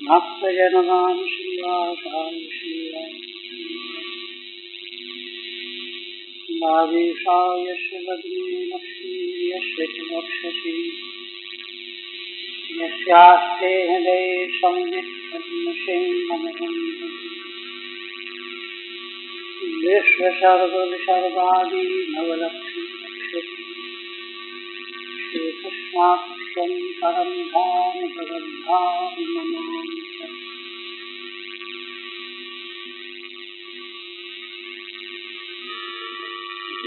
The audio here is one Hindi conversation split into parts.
भक्तजनमां श्रीवासाय श्रीवागीशाय शिवग्ने लक्ष्मी यस्य च वक्षसि यस्यास्ते हृदये संवित् पद्मसेनमहं विश्वसर्गविसर्गादि नवलक्ष्मी श्रीकृष्णाख्यं परं धाम जगद्धाम नमामि।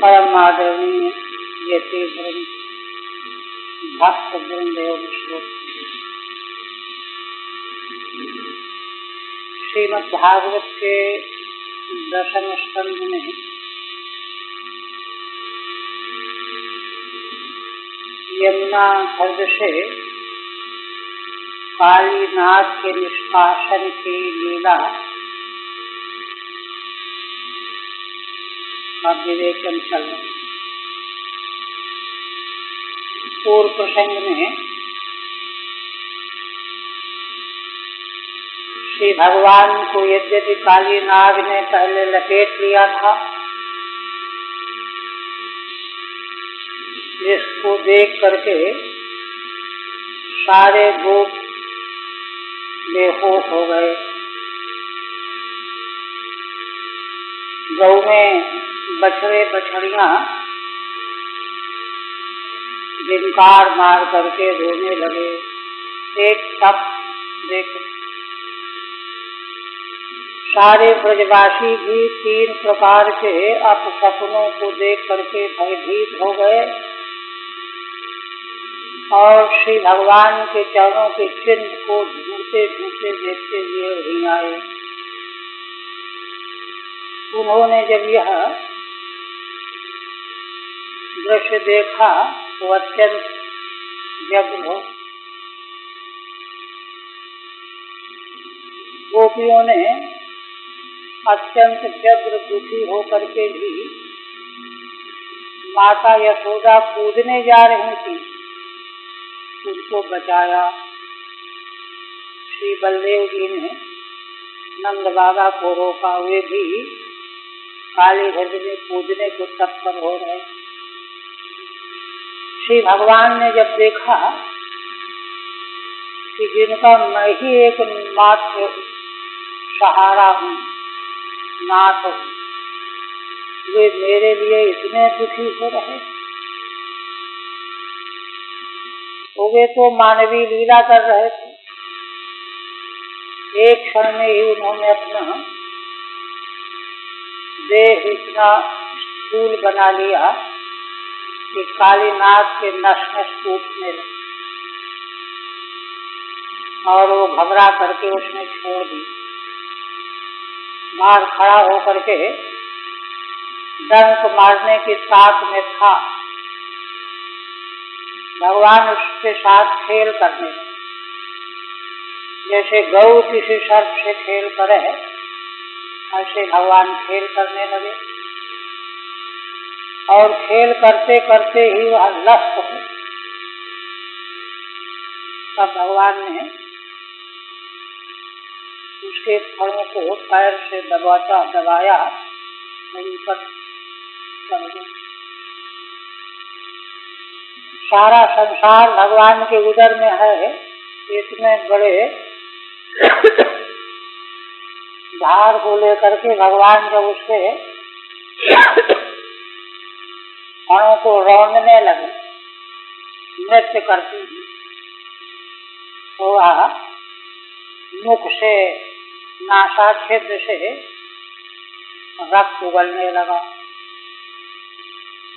परम आदरणीय यति वृंद, भक्त वृंद एवं श्रीमद् भागवत के 10वें स्कंध में यमुना खर्द से कालीनाथ के निष्कासन की लीला का विवेचन चल रहा है। पूर्व प्रसंग में श्री भगवान को यद्यपि कालीनाग ने पहले लपेट लिया था, जिसको देख करके सारे गोप बेहोश हो गए। गौ में बछड़े बछड़ियां जिनकार मार करके रोने लगे। एक तक देख सारे ब्रजवासी भी 3 प्रकार के अपशकुनों को देख करके भयभीत हो गए और श्री भगवान के चरणों के चिन्ह को ढूंढते ढूंढते देखते हुए वहीं आए। उन्होंने जब यह दृश्य देखा तो अत्यंत व्यग्र हो। गोपियों ने अत्यंत व्यग्र दुखी होकर के भी माता यशोदा कूदने जा रही थी, उसको बचाया। श्री बलदेव जी ने नंद बाबा को रोका, वे भी काली घट में कूदने को तत्पर हो रहे। श्री भगवान ने जब देखा कि जिनका मैं ही एक मात्र सहारा हूँ, नाथ हूँ, वे मेरे लिए इतने दुखी हो रहे, तो वे तो मानवीय लीला कर रहे थे। एक क्षण में ही उन्होंने अपना देह इतना स्थूल बना लिया कि कालीनाथ के नस नस टूटने लगे और वो घबरा करके उसने छोड़ दी। बाहर खड़ा होकर के डंक मारने की ताक में था। भगवान उसके साथ खेल करने लगे, जैसे गौ किसी सर्प से खेल करे ऐसे भगवान खेल करने लगे। और खेल करते करते ही वह लस्त हो। तब भगवान ने उसके फलों को पैर से दबाया ऊपर चल गया। सारा संसार भगवान के उदर में है। इतने बड़े झाड़ को लेकर के भगवान जब उसके फणों को रौंदने लगे, नृत्य करते, तो वह मुख से नासा छिद्र से रक्त उगलने लगा,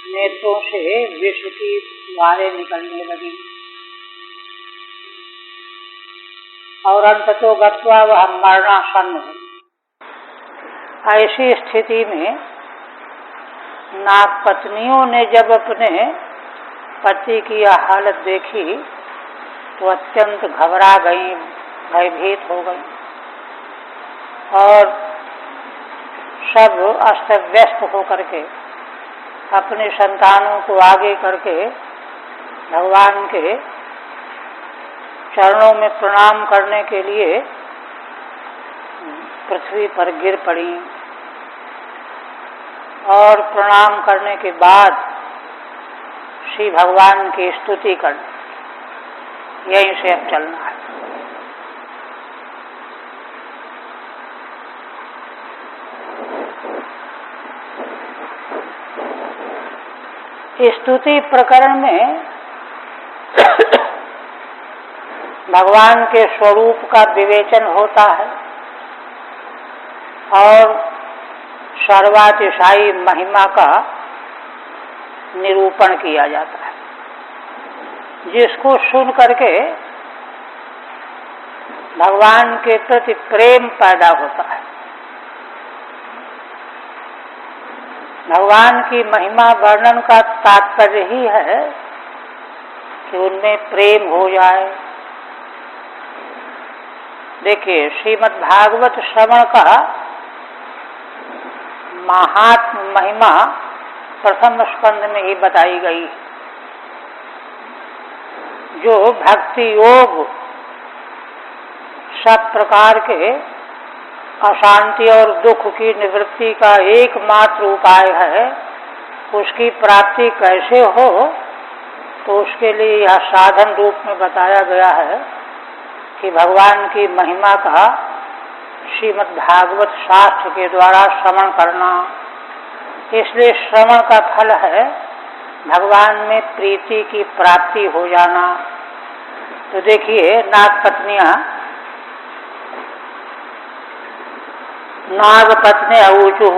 नेत्रों से विष की फुहारें निकलने लगी और अंततो गत्वा वह मरणासन्न हो। ऐसी स्थिति में नाग पत्नियों ने जब अपने पति की यह हालत देखी तो अत्यंत घबरा गई, भयभीत हो गई और सब अस्त व्यस्त होकर के अपने संतानों को आगे करके भगवान के चरणों में प्रणाम करने के लिए पृथ्वी पर गिर पड़ी और प्रणाम करने के बाद श्री भगवान की स्तुति करनी। यहीं से अब चलना है। स्तुति प्रकरण में भगवान के स्वरूप का विवेचन होता है और सर्वातिशायी महिमा का निरूपण किया जाता है, जिसको सुन करके भगवान के प्रति प्रेम पैदा होता है। भगवान की महिमा वर्णन का तात्पर्य ही है कि उनमें प्रेम हो जाए। देखिए, श्रीमद् भागवत श्रवण का महात्म महिमा प्रथम स्कंद में ही बताई गई, जो भक्ति योग सब प्रकार के अशांति और दुख की निवृत्ति का एकमात्र उपाय है। उसकी प्राप्ति कैसे हो, तो उसके लिए यह साधन रूप में बताया गया है कि भगवान की महिमा का श्रीमद् भागवत शास्त्र के द्वारा श्रवण करना। इसलिए श्रवण का फल है भगवान में प्रीति की प्राप्ति हो जाना। तो देखिए, नागपत्नियां नागपत्ने ऊचुः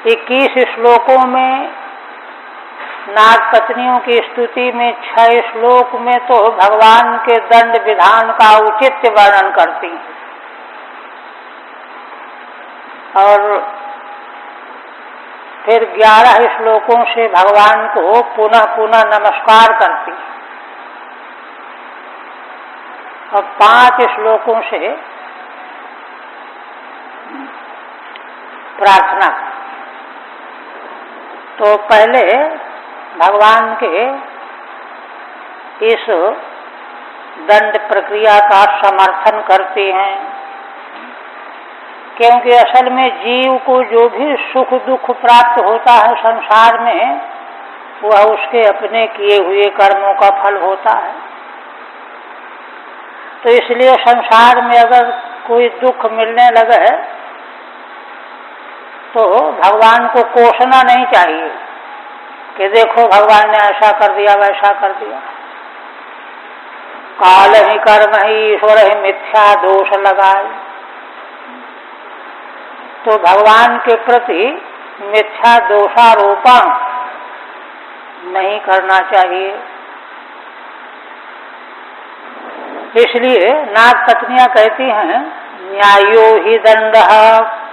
21 श्लोकों में नागपत्नियों की स्तुति में 6 श्लोक में तो भगवान के दंड विधान का औचित्य वर्णन करती हैं और फिर 11 श्लोकों से भगवान को पुनः पुनः नमस्कार करती हैं और 5 श्लोकों से प्रार्थना। तो पहले भगवान के इस दंड प्रक्रिया का समर्थन करते हैं, क्योंकि असल में जीव को जो भी सुख दुख प्राप्त होता है संसार में, वह उसके अपने किए हुए कर्मों का फल होता है। तो इसलिए संसार में अगर कोई दुख मिलने लगे तो भगवान को कोसना नहीं चाहिए कि देखो भगवान ने ऐसा कर दिया वैसा कर दिया। काल ही कर्म ही ईश्वर ही मिथ्या दोष लगाए। तो भगवान के प्रति मिथ्या दोषारोपण नहीं करना चाहिए। इसलिए नागपत्नियां कहती हैं, न्यायो ही दंड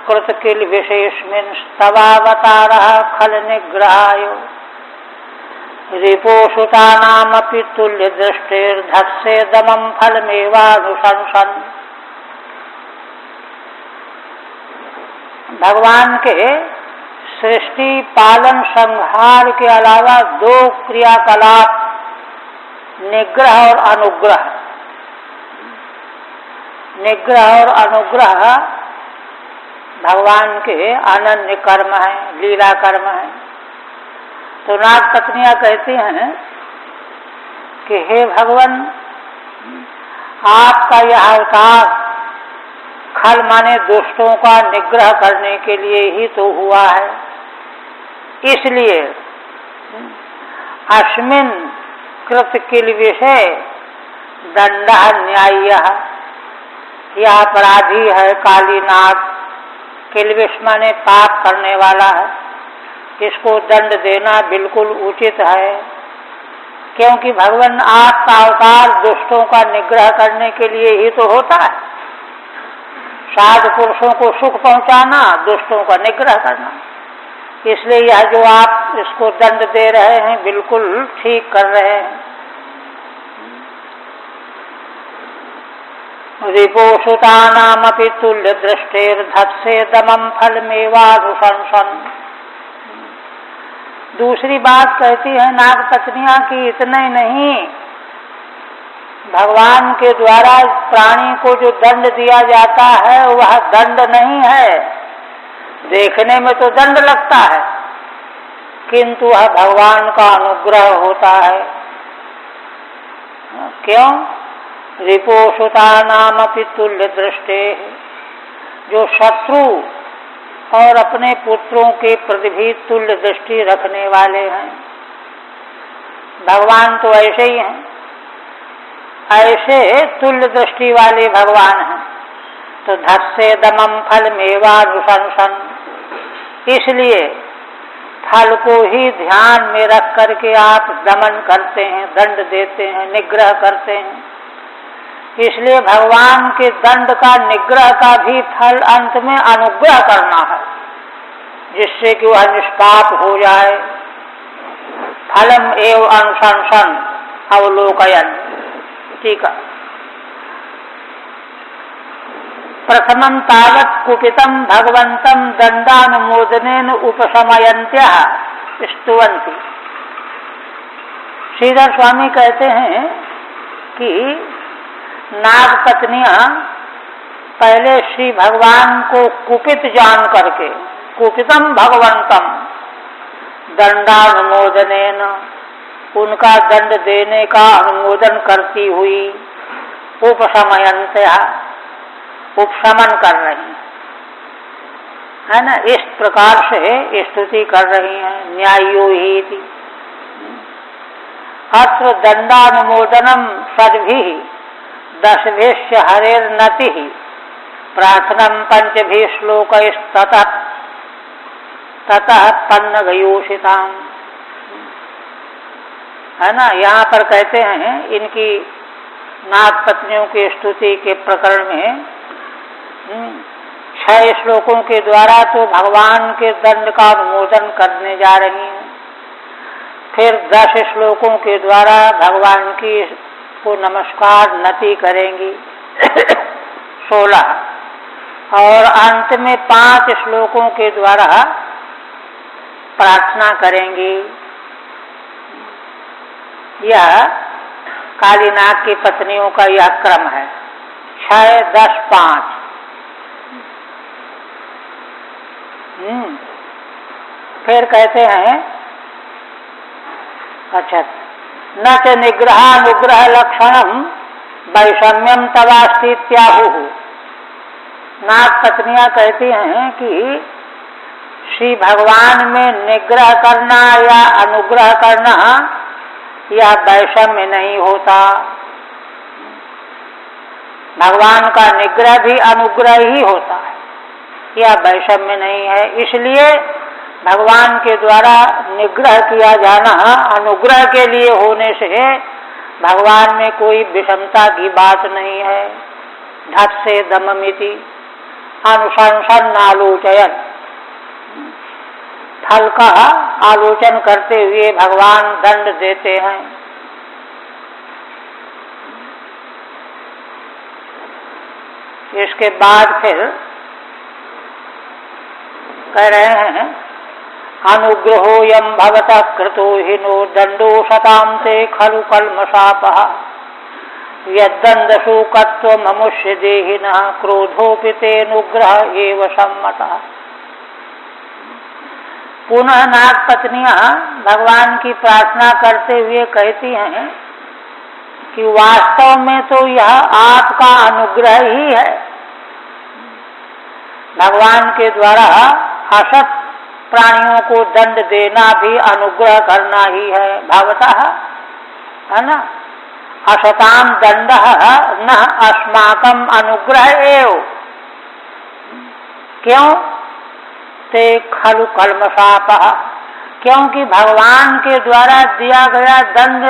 कृत किल विशेषमिन स्तवावतार खल निग्रहायो रिपोषुतानामपि तुल्य दृष्टिर्धत्से दमं फलमेवानुशंसन। भगवान के सृष्टि पालन संहार के अलावा 2 क्रियाकलाप, निग्रह और अनुग्रह। निग्रह और अनुग्रह भगवान के अनन्य कर्म है, लीला कर्म है। तो नागपत्नियां कहती हैं कि हे भगवान, आपका यह अवतार खल माने दुष्टों का निग्रह करने के लिए ही तो हुआ है। इसलिए अस्मिन् कृत किल विषय दंड न्याय्य, यह अपराधी है काली नाग। किलविष माने पाप करने वाला है, इसको दंड देना बिल्कुल उचित है, क्योंकि भगवान आपका अवतार दुष्टों का निग्रह करने के लिए ही तो होता है। साधु पुरुषों को सुख पहुंचाना, दुष्टों का निग्रह करना। इसलिए यह जो आप इसको दंड दे रहे हैं बिल्कुल ठीक कर रहे हैं। रिपोषुतानामपि तुल्य दृष्टिर्धत्से दमं फलमेवानुशंसन। दूसरी बात कहती है नागपत्नियां कि इतना ही नहीं, भगवान के द्वारा प्राणी को जो दंड दिया जाता है वह दंड नहीं है। देखने में तो दंड लगता है, किंतु वह भगवान का अनुग्रह होता है। क्यों? रिपोषुता नाम अपि तुल्य दृष्टे, जो शत्रु और अपने पुत्रों के प्रति भी तुल्य दृष्टि रखने वाले हैं। भगवान तो ऐसे ही हैं, ऐसे तुल्य दृष्टि वाले भगवान हैं। तो धत्से दमम फल मेवानुशंसन, इसलिए फल को ही ध्यान में रख करके आप दमन करते हैं, दंड देते हैं, निग्रह करते हैं। इसलिए भगवान के दंड का, निग्रह का भी फल अंत में अनुग्रह करना है, जिससे कि वह निष्पाप हो जाए। फलम एव अनुशंसन अवलोकयन। ठीक है। प्रथमं तावत् कुपितं भगवन्तं दंडानुमोदनेन उपशमयन्त्यः स्तुवन्ति। श्रीधर स्वामी कहते हैं कि नागपत्नियां पहले श्री भगवान को कुपित जान करके, कुपितम भगवंतम दंडानुमोदनेन, उनका दंड देने का अनुमोदन करती हुई, उपशमयन्त्यः, उपशमन कर रही है ना, इस प्रकार से स्तुति कर रही हैं। न्यायो ही थी अत्र दंडानुमोदनम सद्भिः दशभिश्च हरेर्नति प्रार्थनम पंचभिः श्लोकैस्ततः ततः पन्न गयोषिताम। है ना, यहाँ पर कहते हैं इनकी नाग पत्नियों की स्तुति के प्रकरण में 6 श्लोकों के द्वारा तो भगवान के दंड का अनुमोदन करने जा रही हैं, फिर 10 श्लोकों के द्वारा भगवान की को नमस्कार नति करेंगी 16, और अंत में 5 श्लोकों के द्वारा प्रार्थना करेंगी। यह कालीनाग की पत्नियों का यह क्रम है, 6, 10, 5। फिर कहते हैं, अच्छा, न च निग्रहानुग्रह लक्षणम वैषम्यम तवास्तीत्याहुः। नाग पत्नियां कहती हैं कि श्री भगवान में निग्रह करना या अनुग्रह करना यह वैषम्य नहीं होता। भगवान का निग्रह भी अनुग्रह ही होता है, यह वैषम्य नहीं है। इसलिए भगवान के द्वारा निग्रह किया जाना अनुग्रह के लिए होने से भगवान में कोई विषमता की बात नहीं है। धत से दममिति अनुशंसन आलोचयन, फल का आलोचन करते हुए भगवान दंड देते हैं। इसके बाद फिर कह रहे हैं, अनुग्रहोऽयं भवतः कृतो हिनो दंडो शतां ते खलु कल्मषापः यद्दण्डशोकत्वममुष्य देहिनः क्रोधोऽपि तेऽनुग्रह एव सम्मतः। पुनः नाग पत्नियां भगवान की प्रार्थना करते हुए कहती हैं कि वास्तव में तो यह आपका अनुग्रह ही है। भगवान के द्वारा असत प्राणियों को दंड देना भी अनुग्रह करना ही है, भवतः, है ना। असताम दंडः न अस्माकं अनुग्रह एव। क्यों? ते खलु कल्मषापः, क्योंकि भगवान के द्वारा दिया गया दंड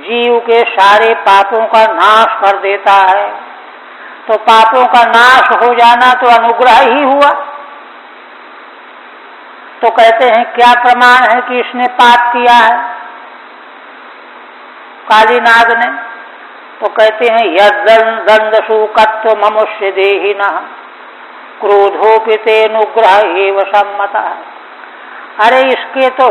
जीव के सारे पापों का नाश कर देता है। तो पापों का नाश हो जाना तो अनुग्रह ही हुआ। तो कहते हैं क्या प्रमाण है कि इसने पाप किया है काली नाग ने? तो कहते हैं यद्दण्डशोकत्व ममुष्य देहिनः क्रोधोऽपि तेऽनुग्रह एव सम्मतः। अरे इसके तो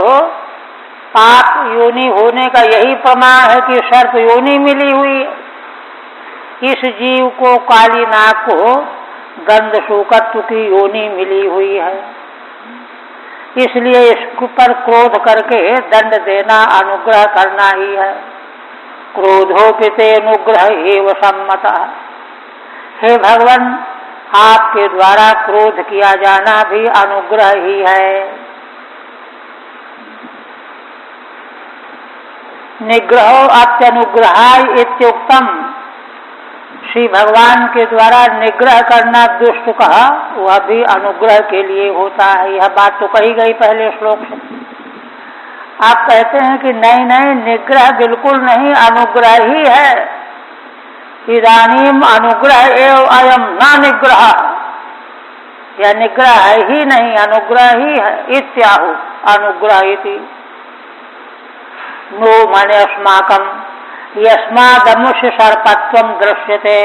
पाप योनि होने का यही प्रमाण है कि सर्प योनि मिली हुई है। इस जीव को काली नाग को गंध शोकत्व की योनि मिली हुई है, इसलिए इस पर क्रोध करके दंड देना अनुग्रह करना ही है। क्रोधोपिते अनुग्रह एव सम्मतः। हे भगवान, आपके द्वारा क्रोध किया जाना भी अनुग्रह ही है। निग्रहो अत्यनुग्रहाय इत्युक्तम। श्री भगवान के द्वारा निग्रह करना दुष्ट का वह भी अनुग्रह के लिए होता है। यह बात तो कही गई पहले श्लोक से। आप कहते हैं कि नहीं नहीं, निग्रह बिल्कुल नहीं, अनुग्रह ही है। इदानीम अनुग्रह एव अयम न निग्रह। यह निग्रह है ही नहीं, अनुग्रह ही है। इत्याहु अनुग्रह इति। नो माने अस्माकम यस्मादमुष्य सर्पत्वम दृश्यते।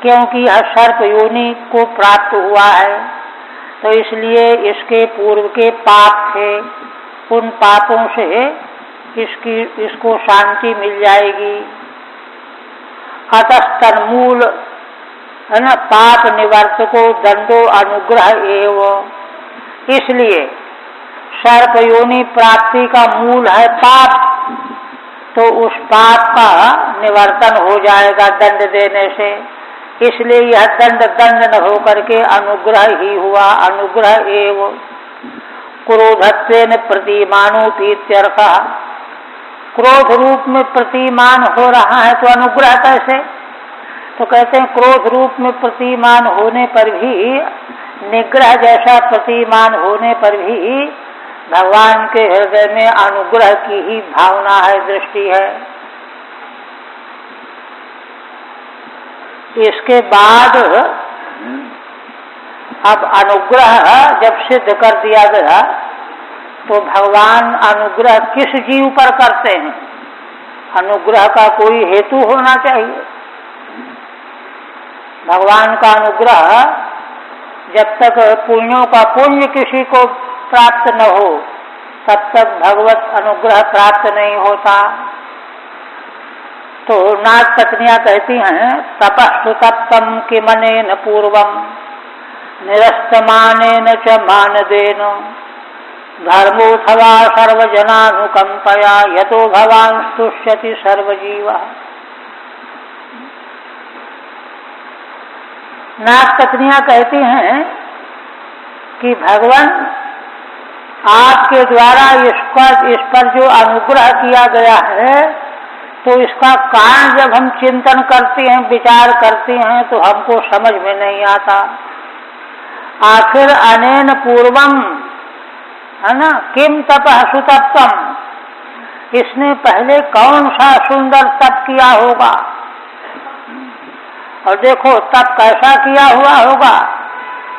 क्योंकि यह सर्प योनि को प्राप्त हुआ है तो इसलिए इसके पूर्व के पाप थे, उन पापों से इसको शांति मिल जाएगी। अतस्तन्मूल है न पाप निवर्तको दंडो अनुग्रह एवं। इसलिए सर्प योनि प्राप्ति का मूल है पाप, तो उस पाप का निवर्तन हो जाएगा दंड देने से। इसलिए यह दंड न होकर के अनुग्रह ही हुआ। अनुग्रह एवं क्रोधत्वेन प्रतिमानोति इत्यर्थः। क्रोध रूप में प्रतिमान हो रहा है तो अनुग्रह कैसे? तो कहते हैं क्रोध रूप में प्रतिमान होने पर भी, निग्रह जैसा प्रतिमान होने पर भी भगवान के हृदय में अनुग्रह की ही भावना है, दृष्टि है। इसके बाद अब अनुग्रह जब सिद्ध कर दिया गया तो भगवान अनुग्रह किस जीव पर करते हैं? अनुग्रह का कोई हेतु होना चाहिए। भगवान का अनुग्रह जब तक पुण्यों का पुण्य किसी को प्राप्त न हो तब तक भगवत अनुग्रह प्राप्त नहीं होता। तो नाग पत्नियां कहती हैं तपस्सु तप्तम किमनेन पूर्वम निरस्तमानेन च मानदेन धर्मोऽथवा सर्वजनानुकंपया यतो भवान् स्तुष्यति सर्वजीवः। नाग पत्नियां कहती हैं कि भगवान आपके द्वारा इस पर जो अनुग्रह किया गया है तो इसका कारण जब हम चिंतन करते हैं, विचार करते हैं तो हमको समझ में नहीं आता। आखिर अनेन पूर्वम है ना किम तपः सुतप्तम, इसने पहले कौन सा सुंदर तप किया होगा। और देखो तप कैसा किया हुआ होगा,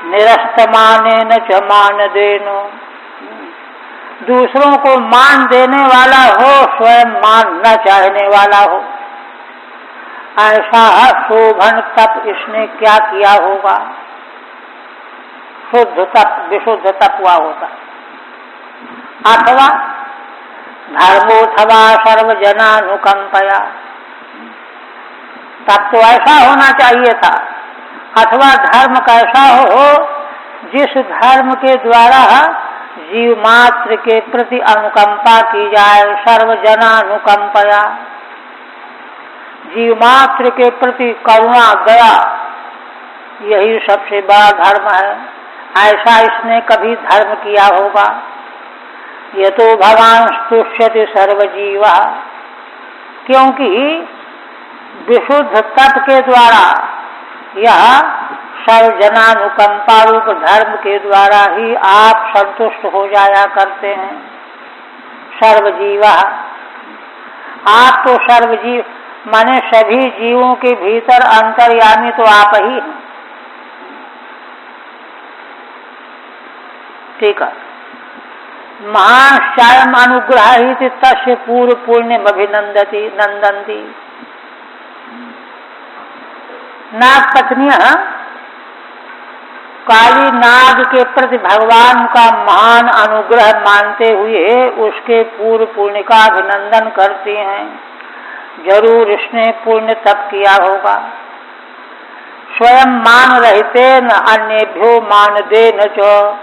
निरस्तमानेन च मानदेनो। दूसरों को मान देने वाला हो, स्वयं मान न चाहने वाला हो, ऐसा शोभन तप इसने क्या किया होगा। शुद्ध तप, विशुद्ध तप हुआ होता। अथवा धर्मोऽथवा सर्वजनानुकंपया, तब तो ऐसा होना चाहिए था। अथवा धर्म कैसा हो जिस धर्म के द्वारा जीव मात्र के प्रति अनुकंपा की जाए। सर्वजनानुकंपया, जीव मात्र के प्रति करुणा दया, यही सबसे बड़ा धर्म है। ऐसा इसने कभी धर्म किया होगा। यतो भवान् स्तुष्यति सर्वजीवः, क्योंकि विशुद्ध तप के द्वारा यह सर्वजनानुकंपा रूप धर्म के द्वारा ही आप संतुष्ट हो जाया करते हैं। सर्वजीवा, आप तो सर्वजीव माने सभी जीवों के भीतर अंतर्यामी तो आप ही हैं। ठीक है। महाश्चायम अनुग्रह ही तस्य पूर्व पुण्यम अभिनंदती नंदंती। नाग पत्नियां काली नाग के प्रति भगवान का महान अनुग्रह मानते हुए उसके पूर्व पुण्य का अभिनंदन करती हैं। जरूर इसने पुण्य तप किया होगा। स्वयं मान रहते न अन्यभ्यो मान दे न चो,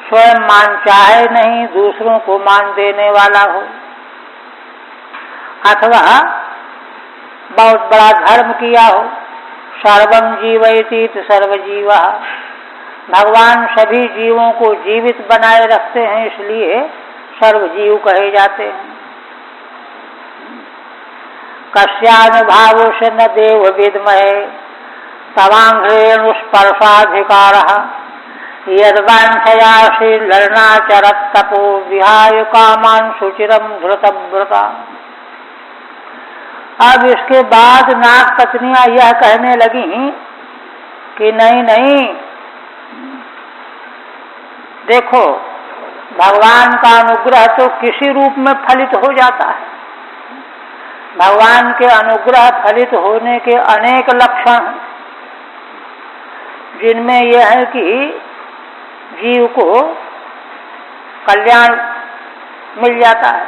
स्वयं मान चाहे नहीं दूसरों को मान देने वाला हो। अथवा बहुत बड़ा धर्म किया हो, सर्वं जीवयति सर्वजीवा, भगवान सभी जीवों को जीवित बनाए रखते हैं, इसलिए सर्वजीव कहे जाते हैं। कस्यानुभावो से न देव विद्महे तवांघ्रेणुस्पर्शाधिकारः, यद्वांछया श्रीललनाचरत् तपो विहाय कामान् सुचिरं धृतव्रता। अब इसके बाद नाग पत्नियां यह कहने लगी कि नहीं नहीं, देखो भगवान का अनुग्रह तो किसी रूप में फलित हो जाता है। भगवान के अनुग्रह फलित होने के अनेक लक्षण हैं, जिनमें यह है कि जीव को कल्याण मिल जाता है।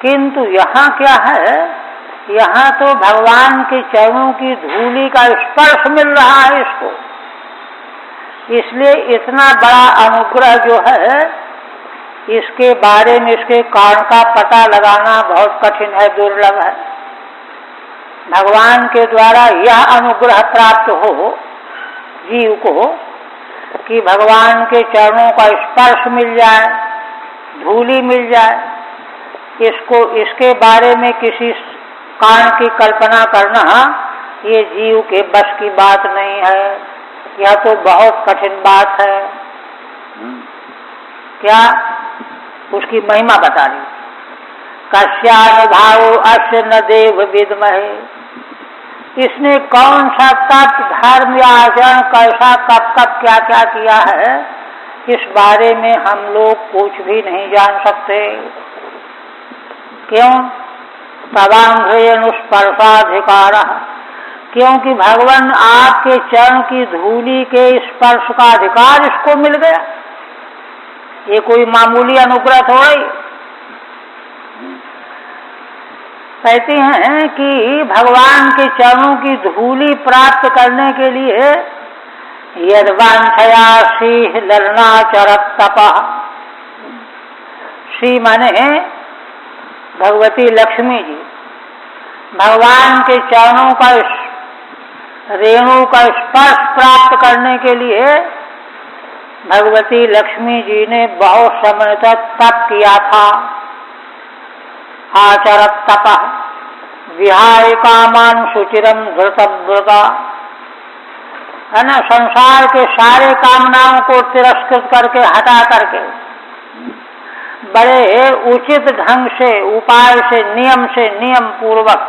किंतु यहाँ क्या है, यहाँ तो भगवान के चरणों की धूलि का स्पर्श मिल रहा है इसको, इसलिए इतना बड़ा अनुग्रह जो है इसके बारे में, इसके कारण का पता लगाना बहुत कठिन है, दुर्लभ है। भगवान के द्वारा यह अनुग्रह प्राप्त हो जीव को कि भगवान के चरणों का स्पर्श मिल जाए, धूलि मिल जाए, इसके बारे में किसी कारण की कल्पना करना ये जीव के बस की बात नहीं है। यह तो बहुत कठिन बात है। क्या उसकी महिमा बता रही। कस्यानुभावो अस्य न देव विद्महे, इसने कौन सा तप धर्म या आचरण कैसा कब कब क्या क्या किया है, इस बारे में हम लोग कुछ भी नहीं जान सकते। क्यों? तवांघ्रेणुस्पर्शाधिकारः, क्योंकि भगवान आपके चरण की धूलि के स्पर्श का अधिकार इसको मिल गया। ये कोई मामूली अनुग्रह थोड़ी। कहते हैं कि भगवान के चरणों की धूलि प्राप्त करने के लिए यद्वांछया श्री ललनाचरत् तपः, श्री माने भगवती लक्ष्मी जी, भगवान के चरणों का रेणु का स्पर्श प्राप्त करने के लिए भगवती लक्ष्मी जी ने बहुत समय तक तप किया था। आचरत् तपः विहाय कामान् सुचिरं धृतव्रता, है ना, संसार के सारे कामनाओं को तिरस्कृत करके, हटा करके बड़े उचित ढंग से, उपाय से, नियम पूर्वक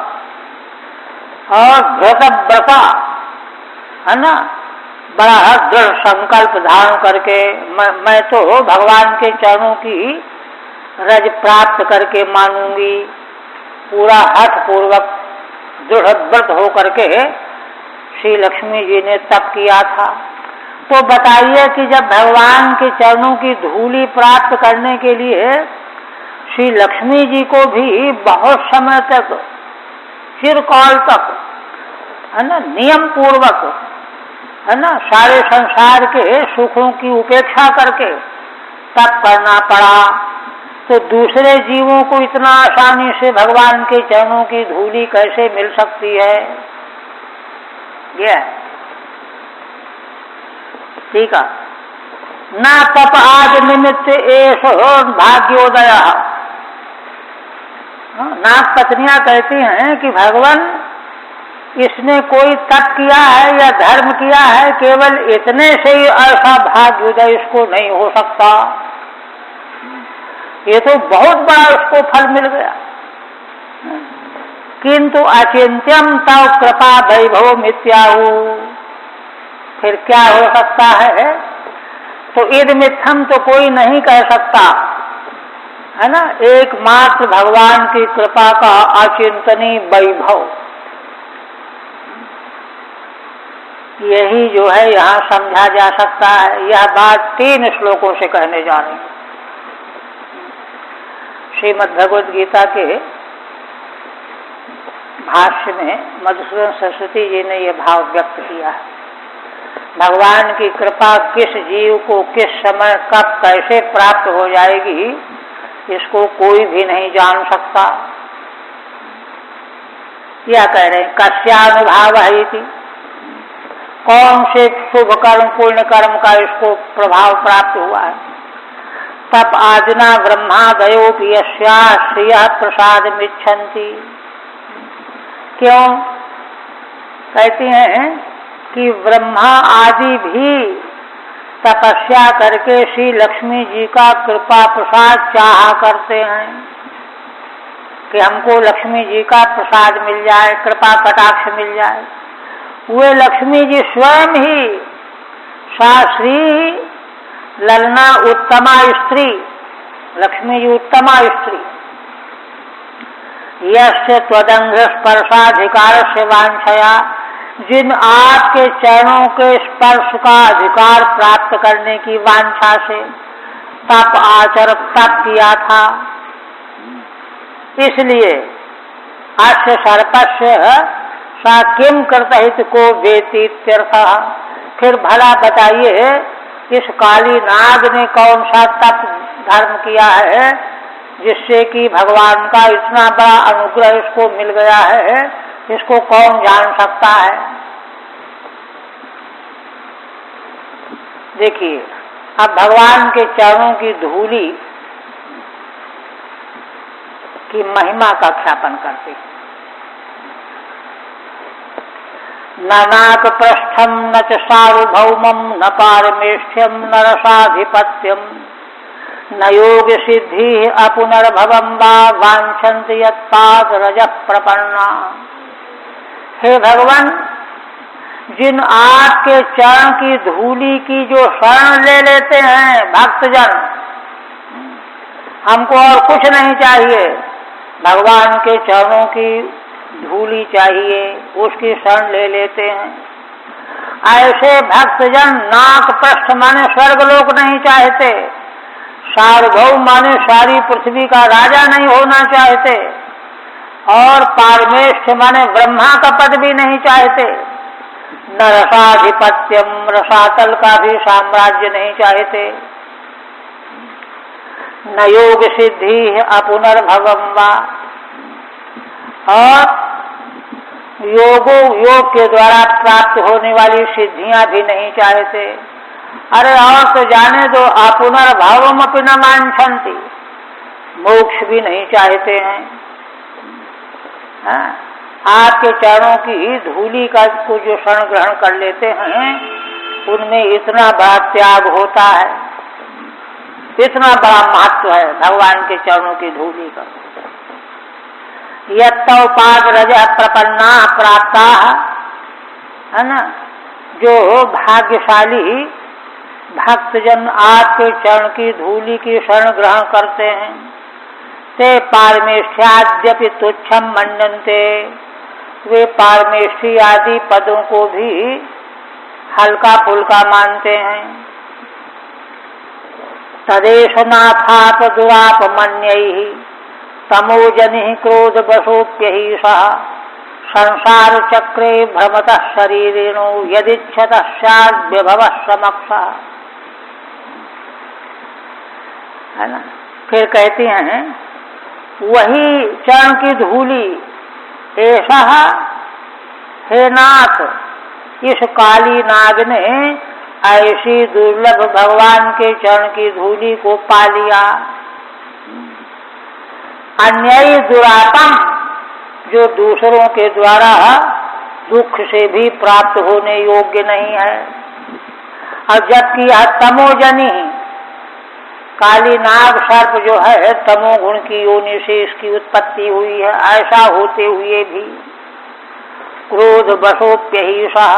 और धृतव्रता, है ना, बड़ा दृढ़ संकल्प धारण करके मैं तो भगवान के चरणों की रज प्राप्त करके मानूंगी, पूरा हठ पूर्वक दृढ़ व्रत हो करके श्री लक्ष्मी जी ने तप किया था। तो बताइए कि जब भगवान के चरणों की धूलि प्राप्त करने के लिए श्री लक्ष्मी जी को भी बहुत समय तक, चिरकाल तक, है ना, नियम पूर्वक, है ना, सारे संसार के सुखों की उपेक्षा करके तप करना पड़ा, तो दूसरे जीवों को इतना आसानी से भगवान के चरणों की धूलि कैसे मिल सकती है? यह ठीक है ना। तप आज निमित्त एषो भाग्योदय। नाग पत्नियां कहती हैं कि भगवान इसने कोई तप किया है या धर्म किया है, केवल इतने से ही ऐसा भाग्योदय इसको नहीं हो सकता। ये तो बहुत बड़ा उसको फल मिल गया। किंतु अचिंत्यम तव कृपा वैभव मिथ्याहु, फिर क्या हो सकता है? तो इद मिथ्यम तो कोई नहीं कह सकता, है ना, एकमात्र भगवान की कृपा का अचिंतनीय वैभव, यही जो है यहाँ समझा जा सकता है। यह बात 3 श्लोकों से कहने जा रहे हैं। श्रीमद् भगवद गीता के भाष्य में मधुसूदन सरस्वती जी ने यह भाव व्यक्त किया है। भगवान की कृपा किस जीव को किस समय कब कैसे प्राप्त हो जाएगी, इसको कोई भी नहीं जान सकता। यह कह रहे हैं कस्यानुभाव है थी, कौन से शुभ कर्म पुण्य कर्म का इसको प्रभाव प्राप्त हुआ है। तप आदिना ब्रह्मादयो यस्या श्रिय प्रसाद मिच्छन्ति। क्यों कहती हैं कि ब्रह्मा आदि भी तपस्या करके श्री लक्ष्मी जी का कृपा प्रसाद चाहा करते हैं कि हमको लक्ष्मी जी का प्रसाद मिल जाए, कृपा कटाक्ष मिल जाए। वे लक्ष्मी जी स्वयं ही शास्त्री ललना उत्तमा स्त्री, लक्ष्मी जी उत्तमा स्त्री, यस्य त्वदंग स्पर्शाधिकार से वांछया, जिन आपके चरणों के स्पर्श का अधिकार प्राप्त करने की वांछा से तप तप किया था। इसलिए अस्य सर्पस्य सा किम कर्तहित को वेतीत्यर्थ। फिर भला बताइए इस काली नाग ने कौन सा तप धर्म किया है जिससे कि भगवान का इतना बड़ा अनुग्रह इसको मिल गया है, इसको कौन जान सकता है। देखिए अब भगवान के चरणों की धूली की महिमा का ख्यापन करते हैं। न नाक पृष्ठम न च सार्वभौमम न पारमेष्ठ्यम न रसाधिपत्यम न योग सिद्धि अपुनर्भवम वा वांछन्ति यत्पाद रज प्रपन्ना। हे भगवान, जिन आपके चरण की धूली की जो शरण ले लेते हैं भक्तजन, हमको और कुछ नहीं चाहिए, भगवान के चरणों की धूली चाहिए, उसकी शरण ले लेते हैं। ऐसे भक्तजन नाक पृष्ठ माने स्वर्गलोक नहीं चाहते, सार्वभौम माने सारी पृथ्वी का राजा नहीं होना चाहते, और पारमेष्ठ माने ब्रह्मा का पद भी नहीं चाहते, न रसाधिपत्यम रसातल का भी साम्राज्य नहीं चाहते, न योग सिद्धि अपुनर्भवम वा, और योग के द्वारा प्राप्त होने वाली सिद्धियां भी नहीं चाहते। अरे और तो जाने दो, अपुनर्भवम अपि न वांछन्ति, मोक्ष भी नहीं चाहते हैं। आपके चरणों की धूली का को जो शरण ग्रहण कर लेते हैं, उनमें इतना बड़ा त्याग होता है, इतना बड़ा महत्व है भगवान के चरणों की धूली का। यत्तौपाद रज प्रपन्ना प्राप्ता, है ना, जो भाग्यशाली भक्तजन आपके चरण की धूली की शरण ग्रहण करते हैं, ते पारमेष्ठ्याद्यपि तुच्छम मन्यन्ते, वे पारमेष्ठी आदि पदों को भी हल्का फुल्का मानते हैं। तदेश नाथाप दुराप मन्यैः तमोजनि क्रोध वशोप्यहि सः संसार चक्रे भ्रमतः शरीरेणो यदिच्छतः स्याद्विभवः समक्षः। है ना, फिर कहती हैं वही चरण की धूली, ऐसा हे नाथ, इस काली नाग ने ऐसी दुर्लभ भगवान के चरण की धूली को पा लिया। अन्यायी दुरापम, जो दूसरों के द्वारा दुख से भी प्राप्त होने योग्य नहीं है। और जबकि यह तमोजनी काली नाग सर्प जो है तमोगुण की योनि से इसकी उत्पत्ति हुई है, ऐसा होते हुए भी क्रोध वशोप्यहि सः,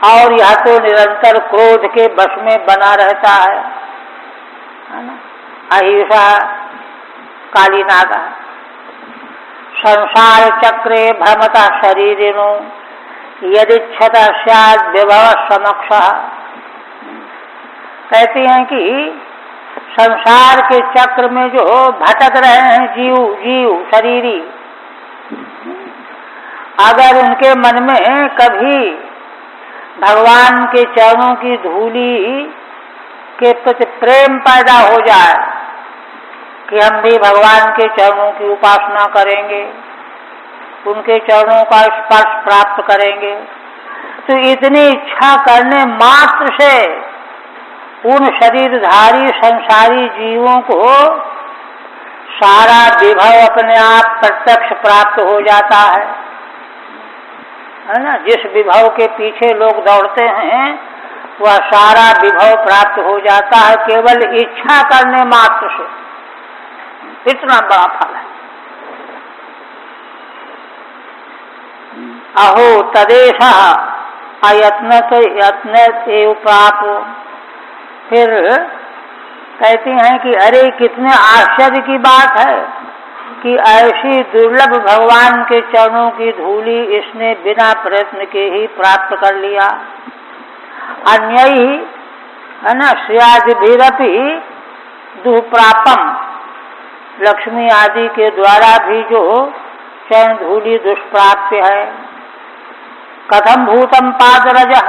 और यह तो निरंतर क्रोध के वश में बना रहता है ना। अहिंसा काली नागा संसार चक्रे भ्रमता शरीरिनो यदिच्छता स्याद् विभव समक्षः। कहती हैं कि संसार के चक्र में जो भटक रहे हैं जीव शरीरी, अगर उनके मन में कभी भगवान के चरणों की धूली के प्रति प्रेम पैदा हो जाए कि हम भी भगवान के चरणों की उपासना करेंगे, उनके चरणों का स्पर्श प्राप्त करेंगे, तो इतनी इच्छा करने मात्र से उन शरीरधारी संसारी जीवों को सारा विभव अपने आप प्रत्यक्ष प्राप्त हो जाता है ना। जिस विभव के पीछे लोग दौड़ते हैं वह सारा विभव प्राप्त हो जाता है केवल इच्छा करने मात्र से। इतना बड़ा फल है। अहो तदेश अयत्न तो यत्न एव प्राप्त। फिर कहती हैं कि अरे कितने आश्चर्य की बात है कि ऐसी दुर्लभ भगवान के चरणों की धूली इसने बिना प्रयत्न के ही प्राप्त कर लिया। अन्य ही है ना श्रेयादिभिरपि दुष्प्रापम, लक्ष्मी आदि के द्वारा भी जो चरण धूली दुष्प्राप्य है। कथम भूतम पादरजः,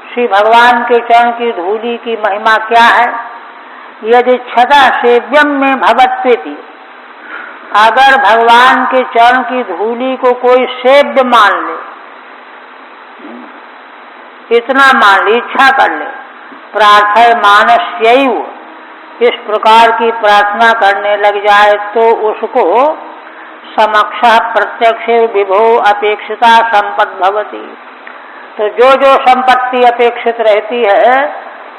श्री भगवान के चरण की धूली की महिमा क्या है। यदि क्षता सेव्यम में भवत्वेति, अगर भगवान के चरण की धूली को कोई सेव्य मान ले, इतना मान ले, इच्छा कर ले, प्रार्थय मानस्यैव, इस प्रकार की प्रार्थना करने लग जाए तो उसको समक्ष प्रत्यक्ष विभो अपेक्षिता संपत्ति भवति। तो जो जो संपत्ति अपेक्षित रहती है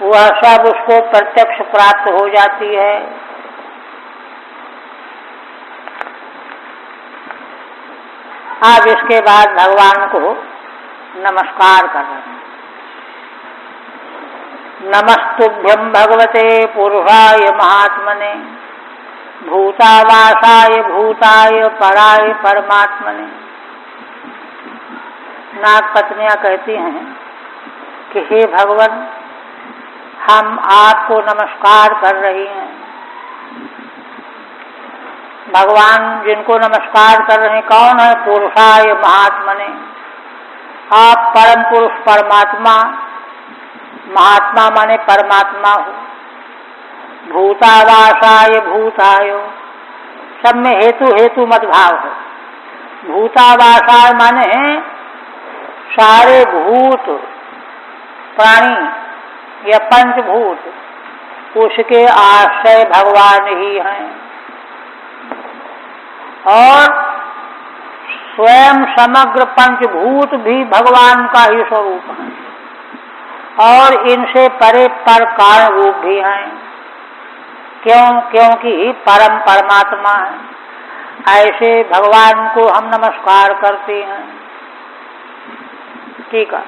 वह सब उसको प्रत्यक्ष प्राप्त हो जाती है। आज इसके बाद भगवान को नमस्कार कर रहे हैं। नमस्तुभ्यं भगवते पुरुषाय महात्मने, भूतावासाय भूताय पराय परमात्मने। नाग पत्नियां कहती हैं कि हे भगवान, हम आपको नमस्कार कर रही हैं। भगवान जिनको नमस्कार कर रहे हैं कौन है। पुरुषाय महात्मने, आप परम पुरुष परमात्मा, महात्मा माने परमात्मा हो। भूतावासाय भूताय, सब में हेतु हेतु मत भाव है। भूतावासाय माने सारे भूत प्राणी या पंचभूत, उसके आश्रय भगवान ही हैं। और स्वयं समग्र पंचभूत भी भगवान का ही स्वरूप है और इनसे परे पर कारण रूप भी हैं। क्योंकि परम परमात्मा है। ऐसे भगवान को हम नमस्कार करते हैं। ठीक है।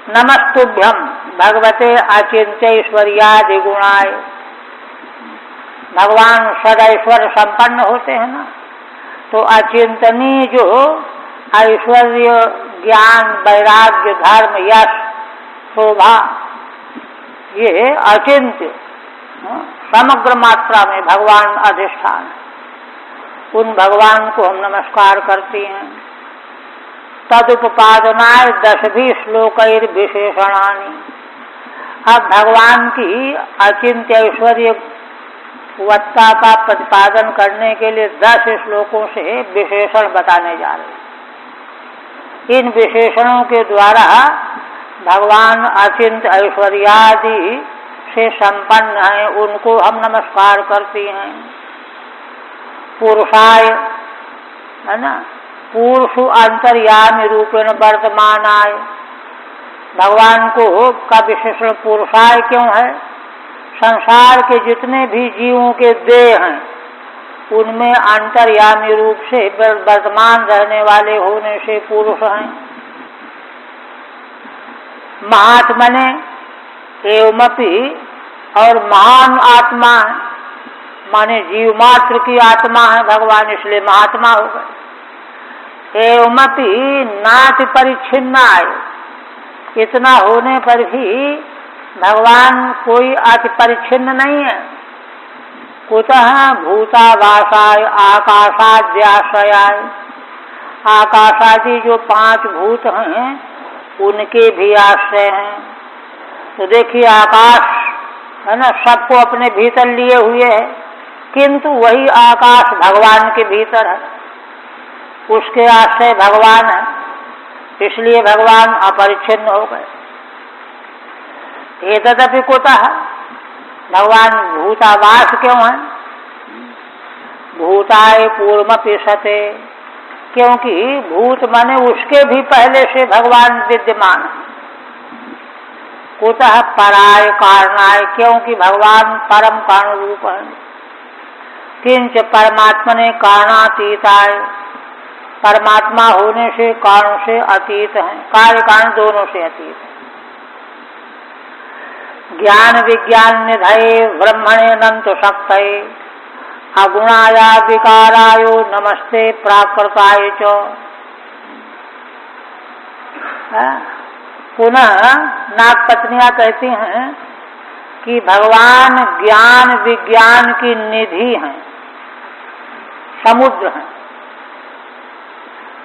नमस्तुभ्यम भगवते अचिंत्यैश्वर्यादि गुणाय। भगवान सदैश्वर्य संपन्न होते हैं ना, तो अचिंतनीय जो ऐश्वर्य, ज्ञान, वैराग्य, धर्म, यश, शोभा, ये अचिंत्य समग्र मात्रा में भगवान अधिष्ठान, उन भगवान को हम नमस्कार करते हैं। तदुपपादनाय 10 श्लोकैर विशेषणानि। अब भगवान की अचिंत्य ऐश्वर्य वत्ता का प्रतिपादन करने के लिए 10 श्लोकों से विशेषण बताने जा रहे। इन विशेषणों के द्वारा भगवान अचिंत्य ऐश्वर्यादि से संपन्न हैं, उनको हम नमस्कार करते हैं। पुरुषाय है ना, पुरुषु अंतर्यामी रूपेण वर्तमानाय। भगवान को का विशेषण पुरुषाय क्यों है। संसार के जितने भी जीवों के देह हैं उनमें अंतर्यामी रूप से वर्तमान रहने वाले होने से पुरुष हैं। महात्मने एवमपि, और महान आत्मा है, माने जीव मात्र की आत्मा है भगवान, इसलिए महात्मा हो गए। एवमपि नाति परिच्छिन्नाय, इतना होने पर भी भगवान कोई अति परिच्छिन्न नहीं है। कुतः भूतावासाय आकाशाद्याश्रयाय, आकाश आदि जो 5 भूत हैं उनके भी आश्रय हैं। तो देखिए आकाश है ना, सबको अपने भीतर लिए हुए है, किंतु वही आकाश भगवान के भीतर है, उसके आश्रय भगवान है, इसलिए भगवान अपरिच्छिन्न हो गए। एतदपि कुतः, भगवान भूतावास क्यों है? भूताय पूर्वमपि सते, क्योंकि भूत माने उसके भी पहले से भगवान विद्यमान है। कुतः पराय कारणाय, क्योंकि भगवान परम कारण रूप है। किंच परमात्मने कारणातीताय, परमात्मा होने से कारण से अतीत है, कार्य कारण दोनों से अतीत है। ज्ञान विज्ञान निधये ब्रह्मणे अनंत शक्तये अगुणाया विकारायो नमस्ते प्राकृताय च। पुनः नाग पत्नियां कहती हैं कि भगवान ज्ञान विज्ञान की निधि हैं, समुद्र हैं,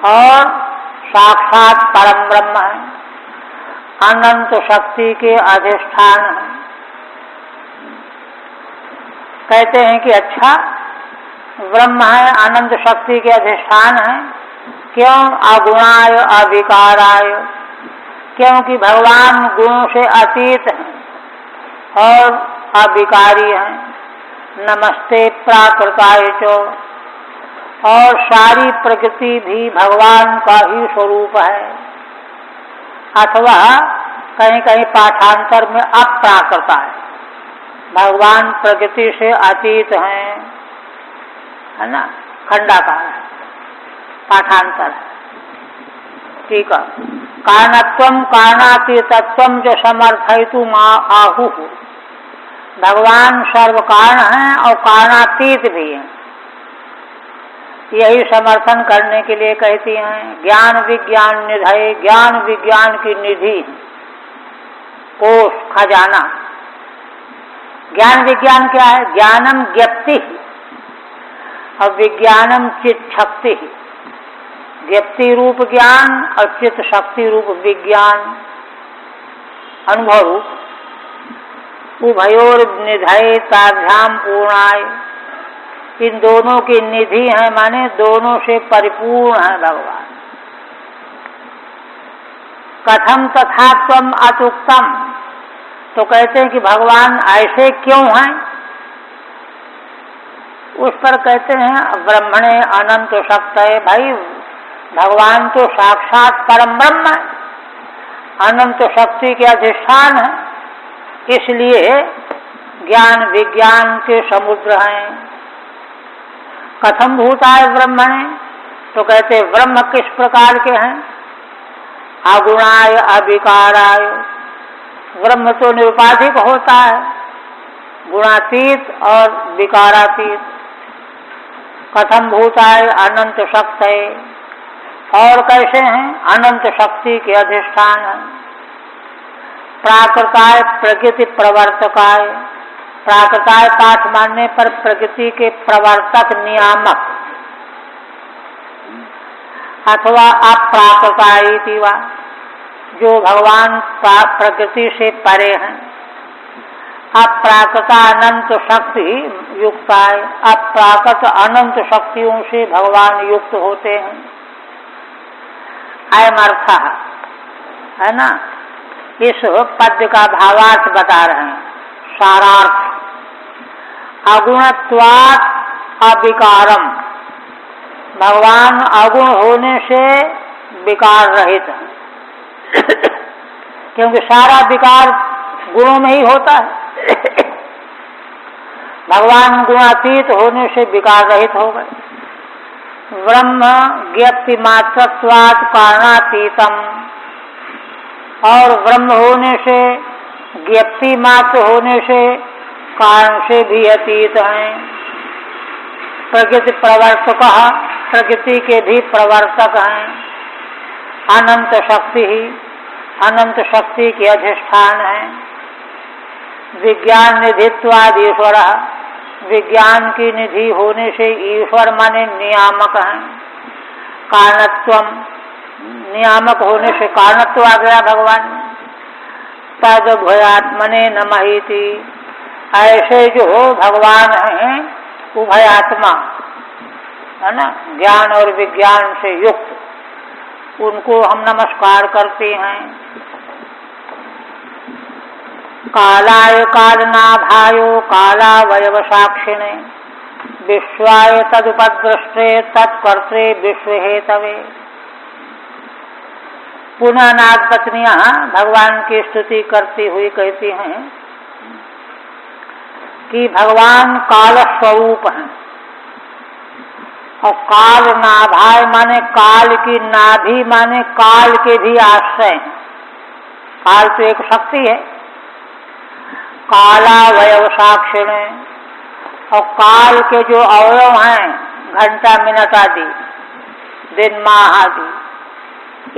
और साक्षात परम ब्रह्म है, अनंत शक्ति के अधिष्ठान है। कहते हैं कि अच्छा ब्रह्म है, अनंत शक्ति के अधिष्ठान है, क्यों? अगुणाय अविकाराय, क्योंकि भगवान गुणों से अतीत हैं और अविकारी हैं। नमस्ते प्राकृताय च, और सारी प्रकृति भी भगवान का ही स्वरूप है। अथवा कहीं कहीं पाठांतर में अप्राकृता है, भगवान प्रकृति से अतीत हैं, है ना, खंडाकार है, पाठांतर है। ठीक है। कारणत्वम कारणातीतत्वम जो समर्थयितु आहु, भगवान सर्व कारण हैं और कारणातीत भी हैं, यही समर्थन करने के लिए कहती हैं। ज्ञान विज्ञान निधये, ज्ञान विज्ञान की निधि, कोष खजाना। ज्ञान विज्ञान क्या है? ज्ञानम ज्ञप्ति और विज्ञानम चित्त शक्ति। ज्ञप्ति रूप ज्ञान और चित्त शक्ति रूप विज्ञान, अनुभव रूप। उभयोर निधये ताभ्याम पूर्णाय, इन दोनों की निधि है, माने दोनों से परिपूर्ण है भगवान। कथम तथा त्वम अतुक्तम, तो कहते हैं कि भगवान ऐसे क्यों हैं? उस पर कहते हैं ब्रह्मणे अनंत शक्तये। भाई भगवान तो साक्षात परम ब्रह्म है, अनंत शक्ति के अधिष्ठान है, इसलिए ज्ञान विज्ञान के समुद्र हैं। कथम भूताय ब्रह्मणे, तो कहते ब्रह्म किस प्रकार के हैं? अगुणाय अविकाराय, ब्रह्म तो निरुपाधिक होता है, गुणातीत और विकारातीत। कथम भूताय अनंत शक्तये, और कैसे हैं? अनंत शक्ति के अधिष्ठान है। प्राकृताय प्रकृति प्रवर्तकाय, प्राकृताय पाठ मानने पर प्रकृति के प्रवर्तक नियामक, अथवा अप्राकृताय वा, जो भगवान प्रकृति से परे हैं। अप्राकृत अनंत शक्ति युक्ताय, अप्राकृत अनंत शक्तियों से भगवान युक्त होते हैं। अयम अर्थ है ना, इस पद्य का भावार्थ बता रहे हैं, सारार्थ। अगुणत्वात् अविकारम, भगवान अगुण होने से विकार रहित है, क्योंकि सारा विकार गुणों में ही होता है। भगवान गुणातीत होने से विकार रहित हो गए। ब्रह्म ज्ञप्ति मात्रत्वात् कारणातीतम, और ब्रह्म होने से, ज्ञप्ति मात्र होने से, कारण से भी अतीत हैं। प्रकृति प्रवर्तक, प्रकृति के भी प्रवर्तक हैं। अनंत शक्ति ही, अनंत शक्ति के अधिष्ठान है। विज्ञान निधित्वाद ईश्वर, विज्ञान की निधि होने से ईश्वर माने नियामक हैं। कारणत्वम, नियामक होने से कारणत्व आ गया भगवान में। तद उभयात्मने नमहिति, ऐसे जो भगवान हैं उभयात्मा है ना, ज्ञान और विज्ञान से युक्त, उनको हम नमस्कार करते हैं। कालाय कालनाभायो कालावयव साक्षिणे विश्वाय तदुपद्रष्टे तत्कर्त्रे विश्वहेतवे। पुनः नाग पत्नियां भगवान की स्तुति करती हुई कहती हैं कि भगवान काल स्वरूप हैं, और काल नाभाय माने काल की नाभि माने काल के भी आश्रय हैं। काल तो एक शक्ति है। कालावयव साक्षिण, और काल के जो अवयव हैं, घंटा मिनट आदि, दिन माह आदि,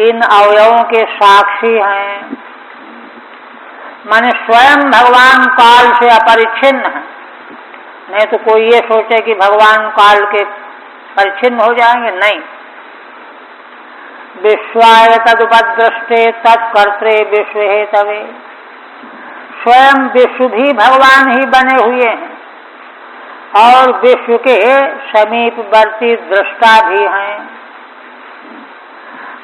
इन अवयवों के साक्षी हैं। माने स्वयं भगवान काल से अपरिच्छिन्न है। नहीं तो कोई ये सोचे कि भगवान काल के परिच्छिन्न हो जाएंगे, नहीं। विश्वाय तदुपद्रष्टे तत्कर्त्रे विश्वहेतवे, स्वयं विश्व भी भगवान ही बने हुए हैं, और विश्व के समीपवर्ती दृष्टा भी हैं,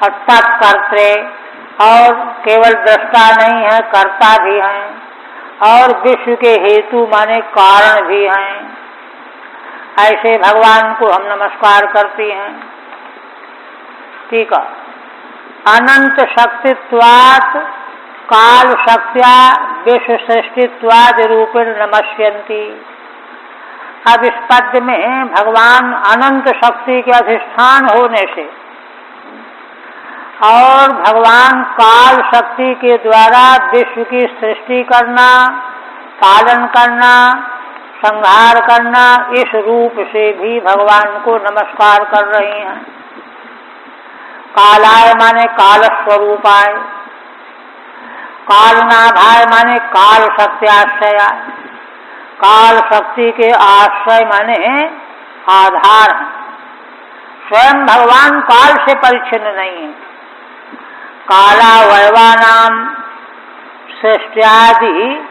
और तत्कर्त्रे, और केवल दृष्टा नहीं है, कर्ता भी हैं, और विश्व के हेतु माने कारण भी हैं। ऐसे भगवान को हम नमस्कार करते हैं। ठीक है। अनंत शक्तित्वात् काल शक्त्या विश्व सृष्टित्वादि रूपेण नमस्यन्ति। अब इस पद्य में भगवान अनंत शक्ति के अधिष्ठान होने से और भगवान काल शक्ति के द्वारा विश्व की सृष्टि करना, पालन करना, संहार करना, इस रूप से भी भगवान को नमस्कार कर रही हैं। कालाय माने काल स्वरूपाय, कालनाभाय माने काल शक्ति आश्रया, काल शक्ति के आश्रय माने आधार है। स्वयं भगवान काल से परिच्छिन्न नहीं है। कालावयवानाम सृष्टियादि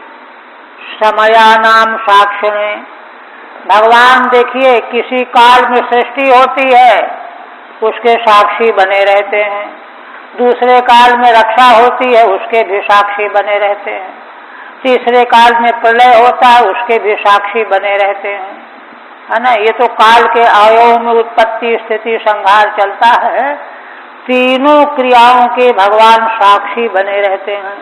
समयानाम साक्षिणे, भगवान देखिए किसी काल में सृष्टि होती है, उसके साक्षी बने रहते हैं। दूसरे काल में रक्षा होती है, उसके भी साक्षी बने रहते हैं। तीसरे काल में प्रलय होता है, उसके भी साक्षी बने रहते हैं, है ना। ये तो काल के अवयव में उत्पत्ति स्थिति संहार चलता है, तीनों क्रियाओं के भगवान साक्षी बने रहते हैं।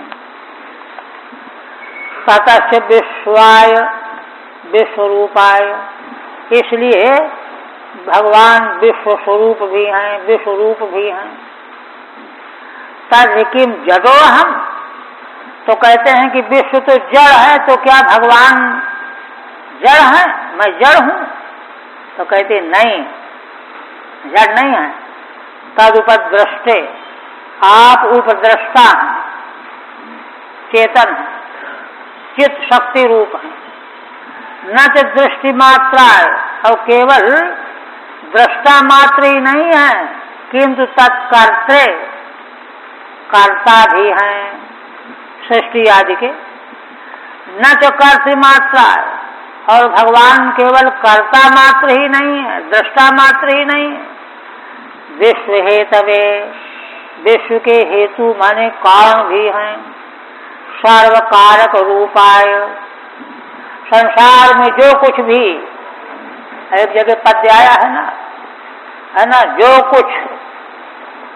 ततश्च विश्वाय विश्वरूपाय, इसलिए भगवान विश्व स्वरूप भी हैं, विश्व रूप भी हैं। तद किम जडो हम, तो कहते हैं कि विश्व तो जड़ है, तो क्या भगवान जड़ है, मैं जड़ हूं? तो कहते नहीं, जड़ नहीं है। तद उपद्रष्टे, आप उपद्रष्टा हैं, चेतन है, चित्त शक्ति रूप है। न तो दृष्टि मात्रा है, और केवल दृष्टा मात्र ही नहीं है, किंतु तत्कर्त्रे, कर्ता भी हैं सृष्टि आदि के। न तो कर्ता मात्रा है, और भगवान केवल कर्ता मात्र ही नहीं है, दृष्टा मात्र ही नहीं है। विश्व हेतवे, विश्व के हेतु माने कारण भी हैं। सर्व कारक रूपाय, संसार में जो कुछ भी, एक जगह पद्य आया है ना, जो कुछ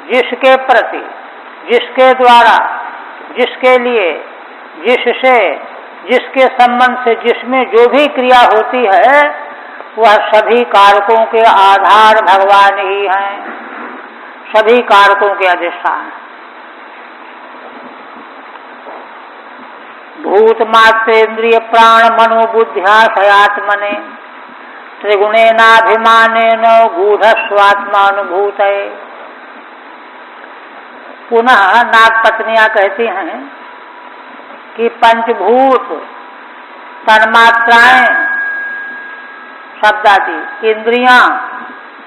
जिसके प्रति, जिसके द्वारा, जिसके लिए, जिससे, जिसके संबंध से, जिसमें जो भी क्रिया होती है, वह सभी कारकों के आधार भगवान ही हैं, सभी कारकों के अधिष्ठान। भूत मात्र इंद्रिय प्राण मनो बुद्ध्याशयात्मने त्रिगुणेनाभिमानेन गूढ़ स्वात्मानुभूत। पुनः नाग पत्नियां कहती हैं कि पंचभूत, तन्मात्राएं, शब्दादि, इंद्रियां,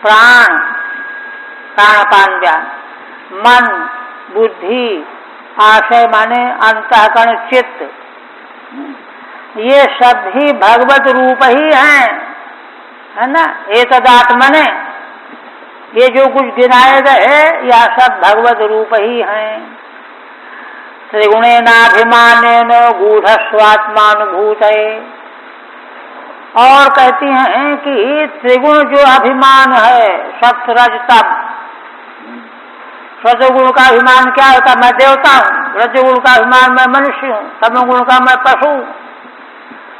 प्राण प्राणापान व्यान, मन, बुद्धि, आशय माने अंतःकरण, चित्त, ये सब भी भगवत रूप ही हैं, है ना। एतदात्मने, ये जो कुछ गिनाए गए यह सब भगवत रूप ही हैं। त्रिगुणेनाभिमानेन गूढ़ स्वात्मानुभूतये। और कहती हैं कि त्रिगुण जो अभिमान है, सत्व रज तम, सत्वगुण का अभिमान क्या होता, मैं देवता हूँ, रजोगुण का अभिमान मैं मनुष्य हूँ, तमोगुण का मैं पशु हूँ।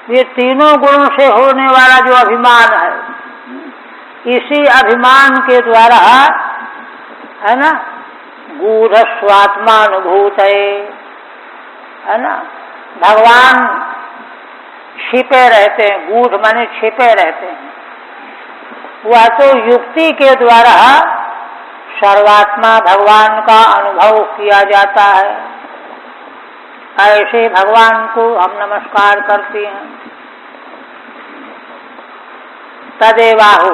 ये तीनों गुणों से होने वाला जो अभिमान है, इसी अभिमान के द्वारा, है ना, गूढ़ स्वात्मानुभूत है ना, भगवान छिपे रहते हैं। गूढ़ माने छिपे रहते हैं। वह तो युक्ति के द्वारा सर्वात्मा भगवान का अनुभव किया जाता है। ऐसे भगवान को हम नमस्कार करते हैं। तदेवाहु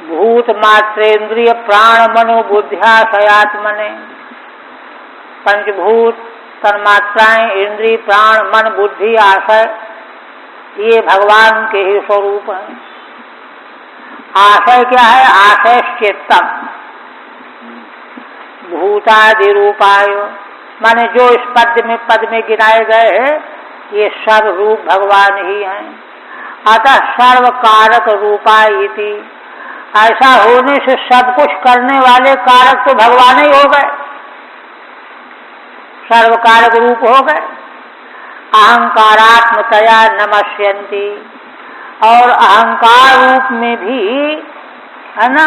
भूत मात्रेन्द्रिय प्राण मनो बुद्ध्याशयात्मने। पंचभूत, तन्मात्राएं, इंद्रिय, प्राण, मन, बुद्धि, आशय, ये भगवान के ही स्वरूप हैं। आशय क्या है? आशय चित्तम भूतादि रूपाय, माने जो इस पद में गिनाए गए ये सब रूप भगवान ही हैं। अतः सर्व कारक रूपाय इति, ऐसा होने से सब कुछ करने वाले कारक तो भगवान ही हो गए, सर्व कारक रूप हो गए। अहंकारात्मतया नमस्यन्ति, और अहंकार रूप में भी, है ना,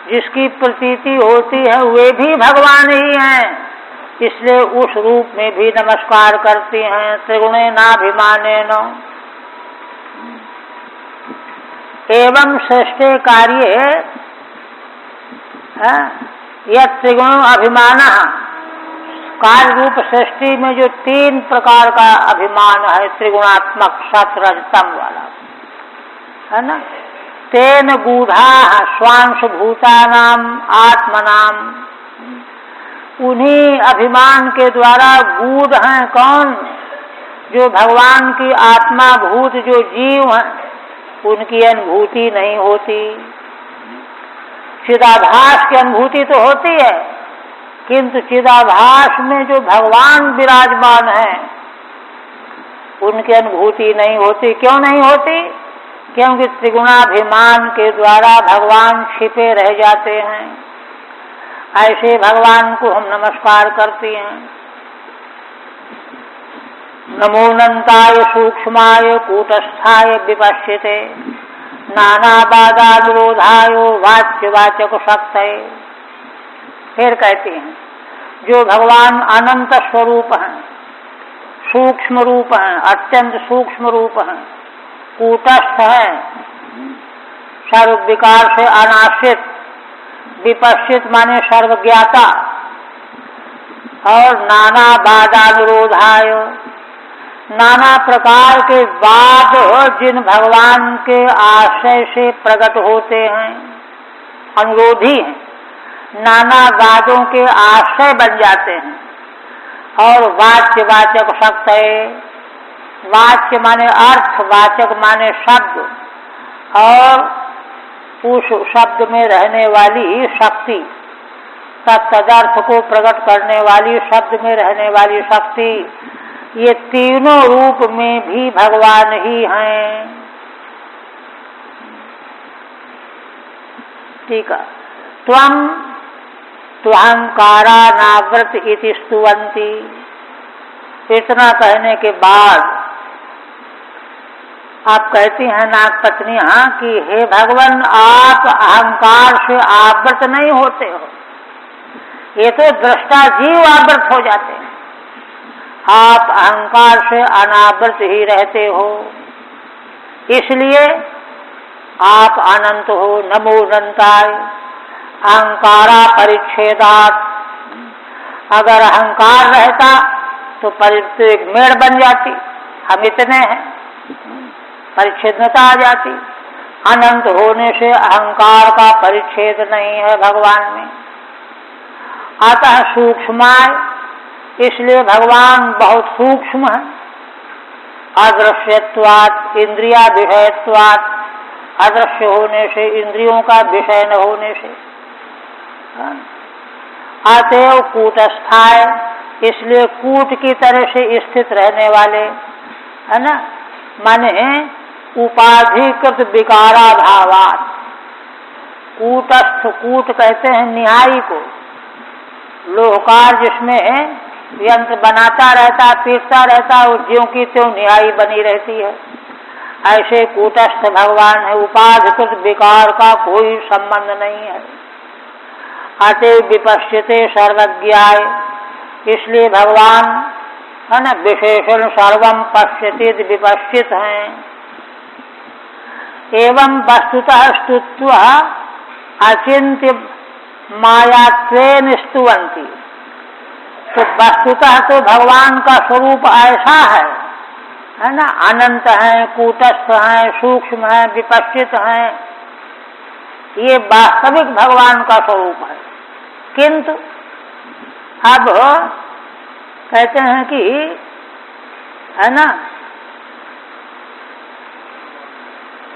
जिसकी प्रतीति होती है वे भी भगवान ही हैं, इसलिए उस रूप में भी नमस्कार करती हैं। त्रिगुणेनाभिमानेन एवं श्रेष्ठे कार्ये यत् त्रिगुण अभिमानः, कार्य रूप सृष्टि में जो तीन प्रकार का अभिमान है, त्रिगुणात्मक, सत्व रज तम वाला, है ना, तेन गूढ़ा स्वांश भूतानाम आत्मनाम, उन्हीं अभिमान के द्वारा गूढ़ हैं कौन? जो भगवान की आत्मा भूत जो जीव हैं, उनकी अनुभूति नहीं होती। चिदाभास की अनुभूति तो होती है, किंतु चिदाभास में जो भगवान विराजमान है उनकी अनुभूति नहीं होती। क्यों नहीं होती? क्योंकि त्रिगुणाभिमान के द्वारा भगवान छिपे रह जाते हैं। ऐसे भगवान को हम नमस्कार करते हैं। नमोऽनंताय सूक्ष्माय कूटस्थाय विपश्चिते नानाबाधानुरोधाय वाच्यवाचक शक्तये। फिर कहते हैं जो भगवान अनंत स्वरूप हैं, सूक्ष्म रूप हैं, अत्यंत सूक्ष्म रूप हैं, कूटस्थ हैं, सर्व विकार से अनाश्रित, विपश्चित माने सर्वज्ञाता, और नाना बाधानुरोधाय, नाना प्रकार के वाद जिन भगवान के आश्रय से प्रकट होते हैं, अनुरोधी हैं, नाना वादों के आश्रय बन जाते हैं। और वाच्यवाचक शक्ति है, वाच्य माने अर्थ, वाचक माने शब्द, और उस शब्द में रहने वाली शक्ति, तदर्थ को प्रकट करने वाली, शब्द में रहने वाली शक्ति, ये तीनों रूप में भी भगवान ही हैं। ठीक है। त्वं त्वहंकारा नावृत इति स्तुवन्ति। इतना कहने के बाद आप कहती हैं नागपत्नियां कि हे भगवान, आप अहंकार से आवृत नहीं होते हो, ये तो दृष्टा जीव आवृत हो जाते हैं, आप अहंकार से अनावृत ही रहते हो, इसलिए आप अनंत हो। नमो अनंताय अहंकारा परिच्छेदात। अगर अहंकार रहता तो एक मेड़ बन जाती, हम इतने हैं, परिच्छेदता आ जाती। अनंत होने से अहंकार का परिच्छेद नहीं है भगवान में। अतः सूक्ष्माय, इसलिए भगवान बहुत सूक्ष्म है। अदृश्यत्वात् इंद्रिया विषयत्वात्, अदृश्य होने से, इंद्रियों का विषय न होने से। अतएव कूटस्थाय, इसलिए कूट की तरह से स्थित रहने वाले, है ना, माने उपाधिकृत विकाराभावात्। कूटस्थ, कूट कहते हैं निहाई को, लोहकार जिसमें यंत्र बनाता रहता, पीटता रहता, वो ज्यों की त्यों निहाई बनी रहती है, ऐसे कूटस्थ भगवान है। उपाधिकृत विकार का कोई संबंध नहीं है। अतएव विपश्यते सर्वज्ञाय, इसलिए भगवान, है ना, विशेषण सर्वम पश्यति विपश्चित हैं। एवं वस्तुतः स्तुत्वा अचिंत्य मायात्वेन स्तुवन्ति, तो वस्तुतः तो भगवान का स्वरूप ऐसा है ना, अनंत है, कूटस्थ है, सूक्ष्म है, विपश्चित है, ये वास्तविक भगवान का स्वरूप है। किंतु अब कहते हैं कि, है ना,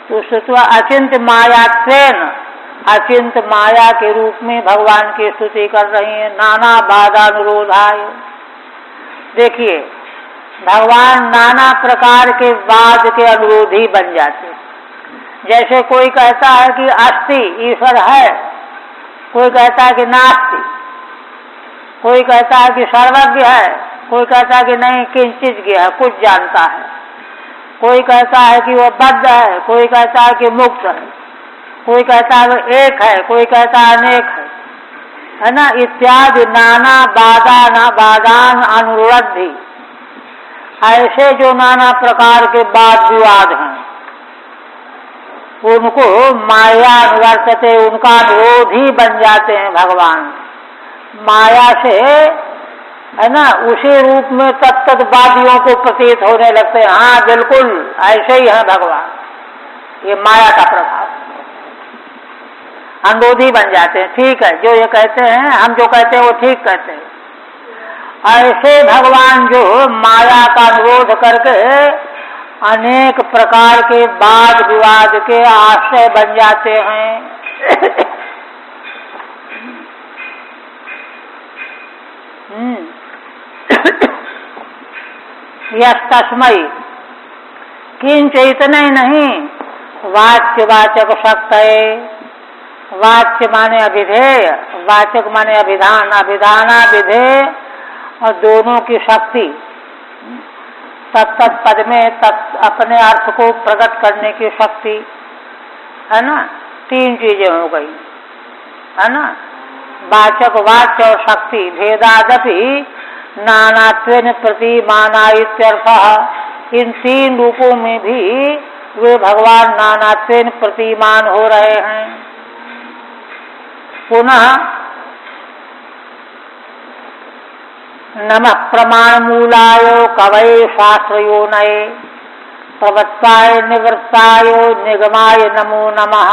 तो स्तुत्वा अचिंत्य मायात्वेन, अचिंत माया के रूप में भगवान की स्तुति कर रही है। नाना बाधानुरोधाय, देखिए भगवान नाना प्रकार के वाद के अनुरोधी बन जाते। जैसे कोई कहता है कि अस्ति, ईश्वर है, कोई कहता है कि नास्ति, कोई कहता है कि सर्वज्ञ है, कोई कहता है कि नहीं किंचिज्ञ है, कुछ जानता है, कोई कहता है कि वह बद्ध है, कोई कहता है कि मुक्त है, कोई कहता है वह एक है, कोई कहता है अनेक है ना, इत्यादि नाना बादान अनुरोधी, ऐसे जो नाना प्रकार के वाद विवाद हैं, उनको माया अनुवर्तते, उनका विरोध ही बन जाते हैं भगवान। माया से, है ना, उसी रूप में तत्तवादियों को प्रतीत होने लगते हैं। हाँ बिल्कुल ऐसे ही है भगवान, ये माया का प्रभाव, अनुरोधी बन जाते हैं। ठीक है, जो ये कहते हैं, हम जो कहते हैं वो ठीक कहते हैं। ऐसे भगवान जो माया का अनुरोध करके अनेक प्रकार के वाद विवाद के आश्रय बन जाते हैं। यस्तस्मै, किंच इतना ही नहीं, वाच्यवाचक शक्तये, वाच्य माने अभिधेय, वाचक माने अभिधान, अभिधाना विधेय, और दोनों की शक्ति, तत्त पद में अपने अर्थ को प्रकट करने की शक्ति, है ना, तीन चीजें हो गई, है ना, वाचक, वाच्य और शक्ति। भेदादपि नानात्वेन प्रतिमाना इत्यर्थः, इन तीन रूपों में भी वे भगवान नानात्वेन प्रतिमान हो रहे हैं। पुनः नमः प्रमाण मूलाय कवये शास्त्रयोनये प्रवत्ताय निवृत्ताय निगमाय नमो नमः।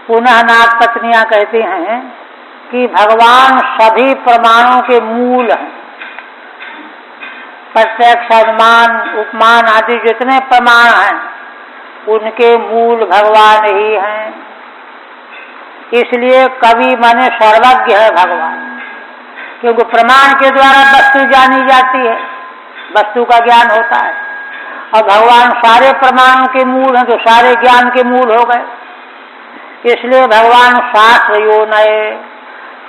पुनः नाग पत्नियां कहती हैं कि भगवान सभी प्रमाणों के मूल हैं। प्रत्यक्ष, अनुमान, उपमान आदि जितने प्रमाण हैं उनके मूल भगवान ही हैं। इसलिए कवि माने सर्वज्ञ है भगवान, क्योंकि प्रमाण के द्वारा वस्तु जानी जाती है, वस्तु का ज्ञान होता है, और भगवान सारे प्रमाणों के मूल हैं, तो सारे ज्ञान के मूल हो गए। इसलिए भगवान शास्त्र योनये,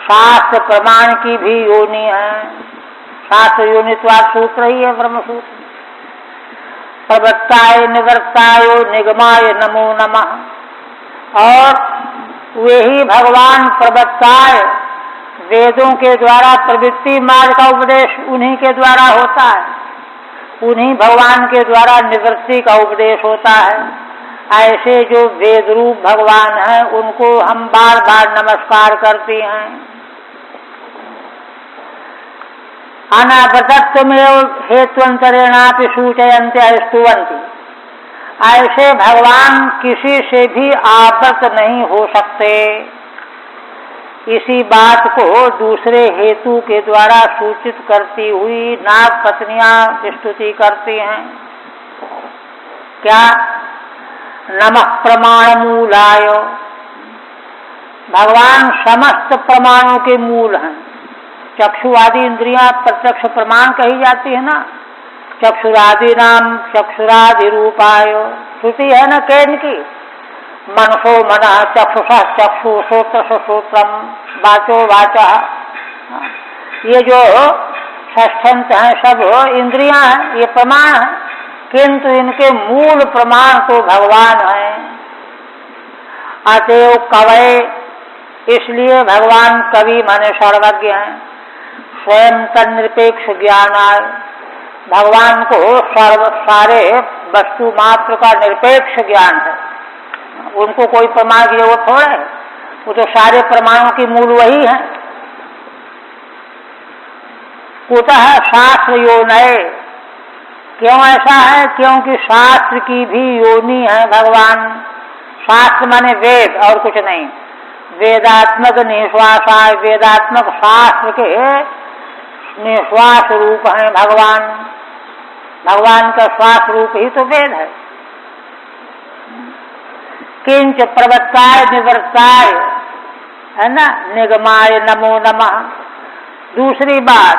शास्त्र प्रमाण की भी योनि है। शास्त्र योनित्वाद सूत्र ही है ब्रह्म सूत्र। प्रवत्ताय निवृत्ताय निगमाय नमो नमः, और वे ही भगवान प्रवत्ताय, वेदों के द्वारा प्रवृत्ति मार्ग का उपदेश उन्हीं के द्वारा होता है, उन्हीं भगवान के द्वारा निवृत्ति का उपदेश होता है। ऐसे जो वेद रूप भगवान हैं उनको हम बार बार नमस्कार करती हैं। अनावृतत्वमेव हेत्वंतरेणापि सूचयन्ति स्तुवन्ति, ऐसे भगवान किसी से भी आवृत नहीं हो सकते। इसी बात को दूसरे हेतु के द्वारा सूचित करती हुई नाग पत्नियां स्तुति करती हैं। क्या? नमः प्रमाण मूलाय, भगवान समस्त प्रमाणों के मूल हैं। चक्षु आदि इंद्रियां प्रत्यक्ष प्रमाण कही जाती है ना, चक्षुरादि नाम चक्षुरादि रूपाय, श्रुति है न केन की, मनसो मनः चक्षुषः चक्षु श्रोत्रस श्रोत्रम वाचो वाचः, ये जो षष्ठंत हैं सब इंद्रियां हैं, ये प्रमाण है, किंतु इनके मूल प्रमाण तो भगवान है। अतएव कवये, इसलिए भगवान कवि माने सर्वज्ञ हैं। स्वयं तन्निरपेक्ष ज्ञानाय, भगवान को सारे वस्तु मात्र का निरपेक्ष ज्ञान है, उनको कोई प्रमाण की जरूरत थोड़ा है, वो तो सारे प्रमाणों की मूल वही है। कुतः शास्त्र योनय, क्यों ऐसा है? क्योंकि शास्त्र की भी योनि है भगवान। शास्त्र माने वेद और कुछ नहीं, वेदात्मक निश्वासाय, वेदात्मक शास्त्र के निश्वास रूप है भगवान। भगवान का श्वास रूप ही तो वेद है। किंच प्रवत्ताय निवृत्ताय, है ना, निगमाय नमो नमः। दूसरी बात,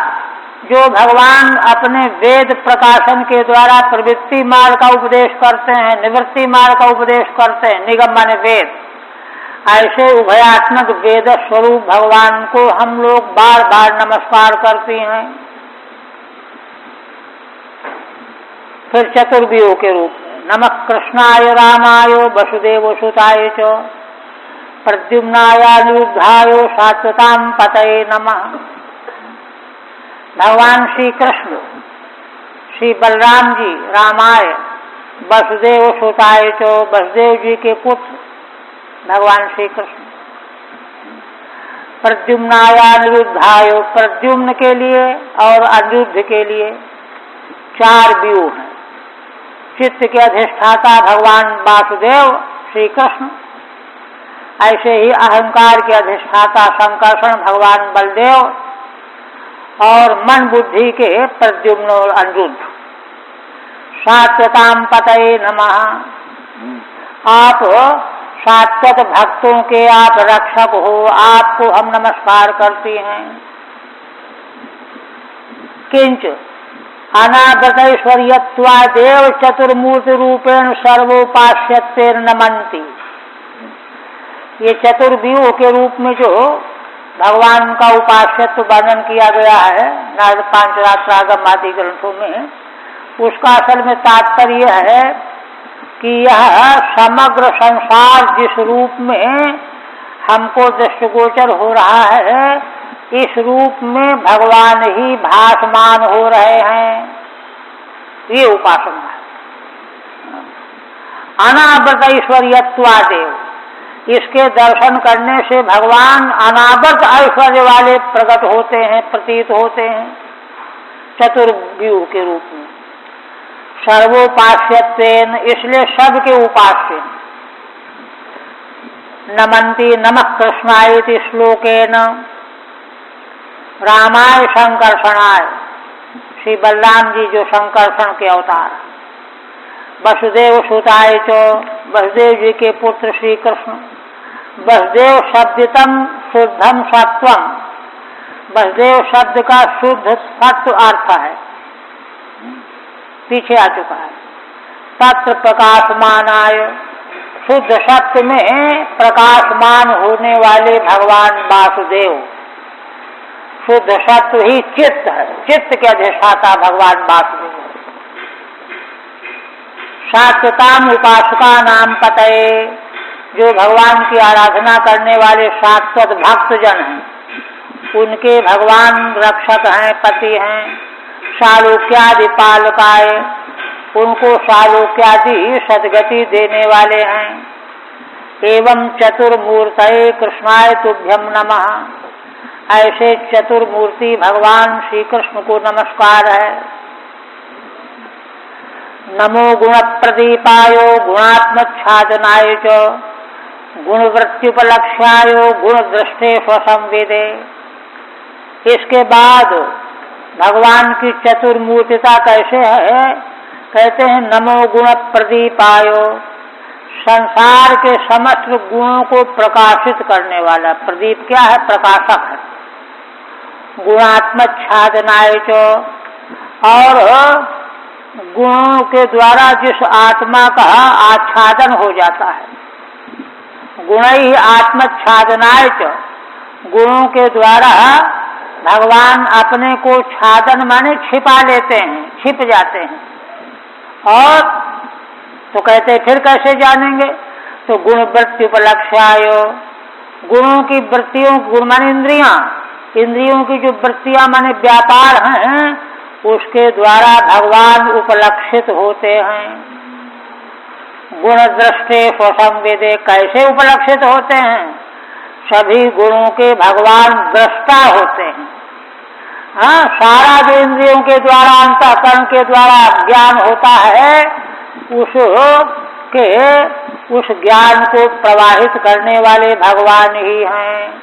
जो भगवान अपने वेद प्रकाशन के द्वारा प्रवृत्ति मार्ग का उपदेश करते हैं, निवृत्ति मार्ग का उपदेश करते हैं, निगम माने वेद, ऐसे उभयात्मक वेद स्वरूप भगवान को हम लोग बार बार नमस्कार करती हैं। फिर चतुर्व्यूह के रूप में नमः कृष्णाय रामाय वसुदेव सुताय च प्रद्युम्नाय अनिरुद्धाय सात्वताम पतये नमः। भगवान श्री कृष्ण, श्री बलराम जी रामाय, वसुदेव सुताय च, वसुदेव जी के पुत्र भगवान श्री कृष्ण, प्रद्युम्नाय अनिरुद्धाय, प्रद्युम्न के लिए और अनिरुद्ध के लिए चार व्यूह हैं। चित्त के अधिष्ठाता भगवान वासुदेव श्री कृष्ण, ऐसे ही अहंकार के अधिष्ठाता संकर्षण भगवान बलदेव, और मन बुद्धि के प्रद्युम्न और अनिरुद्ध। सात्वताम पतये नमः, आप सात्वत भक्तों के आप रक्षक हो, आपको हम नमस्कार करती हैं। किंच अनागतैश्वर्यत्वादेव चतुर्मूर्ति रूपेण सर्वोपास्यत्वेन नमन्ति। ये चतुर्व्यूह के रूप में जो भगवान का उपास्यत्व वर्णन किया गया है नारद पांचरात्रागम आदि ग्रंथों में, उसका असल में तात्पर्य है कि यह समग्र संसार जिस रूप में हमको दृष्टिगोचर हो रहा है, इस रूप में भगवान ही भासमान हो रहे हैं, ये उपासना है। अनावृत ऐश्वर्यत्वादेव, इसके दर्शन करने से भगवान अनावृत ऐश्वर्य वाले प्रकट होते हैं, प्रतीत होते हैं चतुर्व्यूह के रूप में। सर्वोपास्यत्वेन, इसलिए सबके उपास्य। नमन्ति नमः कृष्णाय इति श्लोकेन रामाय संकर्षणाय, श्री बलराम जी जो संकर्षण के अवतार, वसुदेव सुताय च, वसुदेव जी के पुत्र श्री कृष्ण। वसुदेव शब्दितम शुद्धम सत्वम, वसुदेव शब्द का शुद्ध सत्व अर्थ है, पीछे आ चुका है। तत्र प्रकाशमानाय, शुद्ध सत्य में प्रकाशमान होने वाले भगवान वासुदेव। शुद्ध सत्व ही चित्त है, चित्त के अधिष्ठाता भगवान वासुदेव। सात्वताम उपासका नाम पतये, जो भगवान की आराधना करने वाले शाश्वत भक्त जन हैं, उनके भगवान रक्षक हैं, पति हैं। सालोक्यादि पालकाय, उनको सालोक्यादि सदगति देने वाले हैं। एवं चतुर्मूर्तये कृष्णाय तुभ्यम नमः, ऐसे चतुर्मूर्ति भगवान श्री कृष्ण को नमस्कार है। नमो गुण प्रदीपायो गुणात्मच्छादनाय च गुणवृत्त्युपलक्ष्यायो गुण दृष्टे स्वसंवेदे। इसके बाद भगवान की चतुर्मूर्तिता कैसे है? कहते हैं नमो गुण प्रदीपायो, संसार के समस्त गुणों को प्रकाशित करने वाला। प्रदीप क्या है? प्रकाशक है। गुणात्मच्छादनाय च, और गुणों के द्वारा जिस आत्मा का आच्छादन हो जाता है, गुण ही आत्मच्छादनाय च, गुणों के द्वारा भगवान अपने को छादन माने छिपा लेते हैं, छिप जाते हैं। और तो कहते फिर कैसे जानेंगे? तो गुण वृत्ति उपलक्ष्यायो, गुणों की वृत्तियों, गुण माने इंद्रियां, इंद्रियों की जो वृत्तियां माने व्यापार हैं, उसके द्वारा भगवान उपलक्षित होते हैं। गुण दृष्टे स्वसंवेदे, कैसे उपलक्षित होते हैं? सभी गुणों के भगवान दृष्टा होते हैं। हाँ, सारा जो इंद्रियों के द्वारा, अंतःकरण के द्वारा ज्ञान होता है, उस ज्ञान को प्रवाहित करने वाले भगवान ही हैं।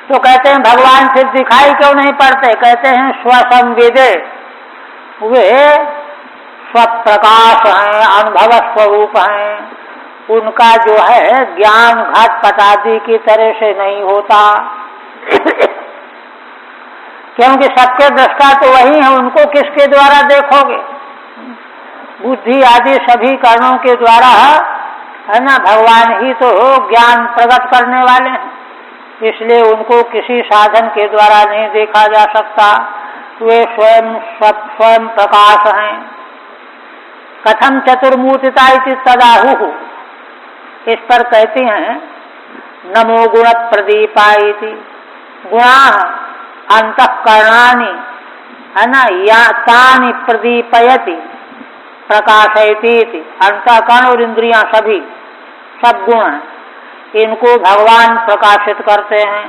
तो कहते हैं भगवान फिर दिखाई क्यों नहीं पड़ते? कहते हैं स्वसंवेदे, वे स्वप्रकाश हैं, अनुभव स्वरूप हैं। उनका जो है ज्ञान घटपट आदि की तरह से नहीं होता, क्योंकि सबके दृष्टा तो वही है। उनको किसके द्वारा देखोगे? बुद्धि आदि सभी कर्णों के द्वारा है ना, भगवान ही तो ज्ञान प्रकट करने वाले हैं। इसलिए उनको किसी साधन के द्वारा नहीं देखा जा सकता, वे स्वयं प्रकाश हैं। कथम चतुर्मूर्तिता इति तदाहुः, इस पर कहते हैं नमो गुण प्रदीपाइति। गुणा अंतःकरणानि, है ना, या तानि प्रदीपयति प्रकाशयति। अंतःकरण और इंद्रियां सभी सब गुण हैं, इनको भगवान प्रकाशित करते हैं।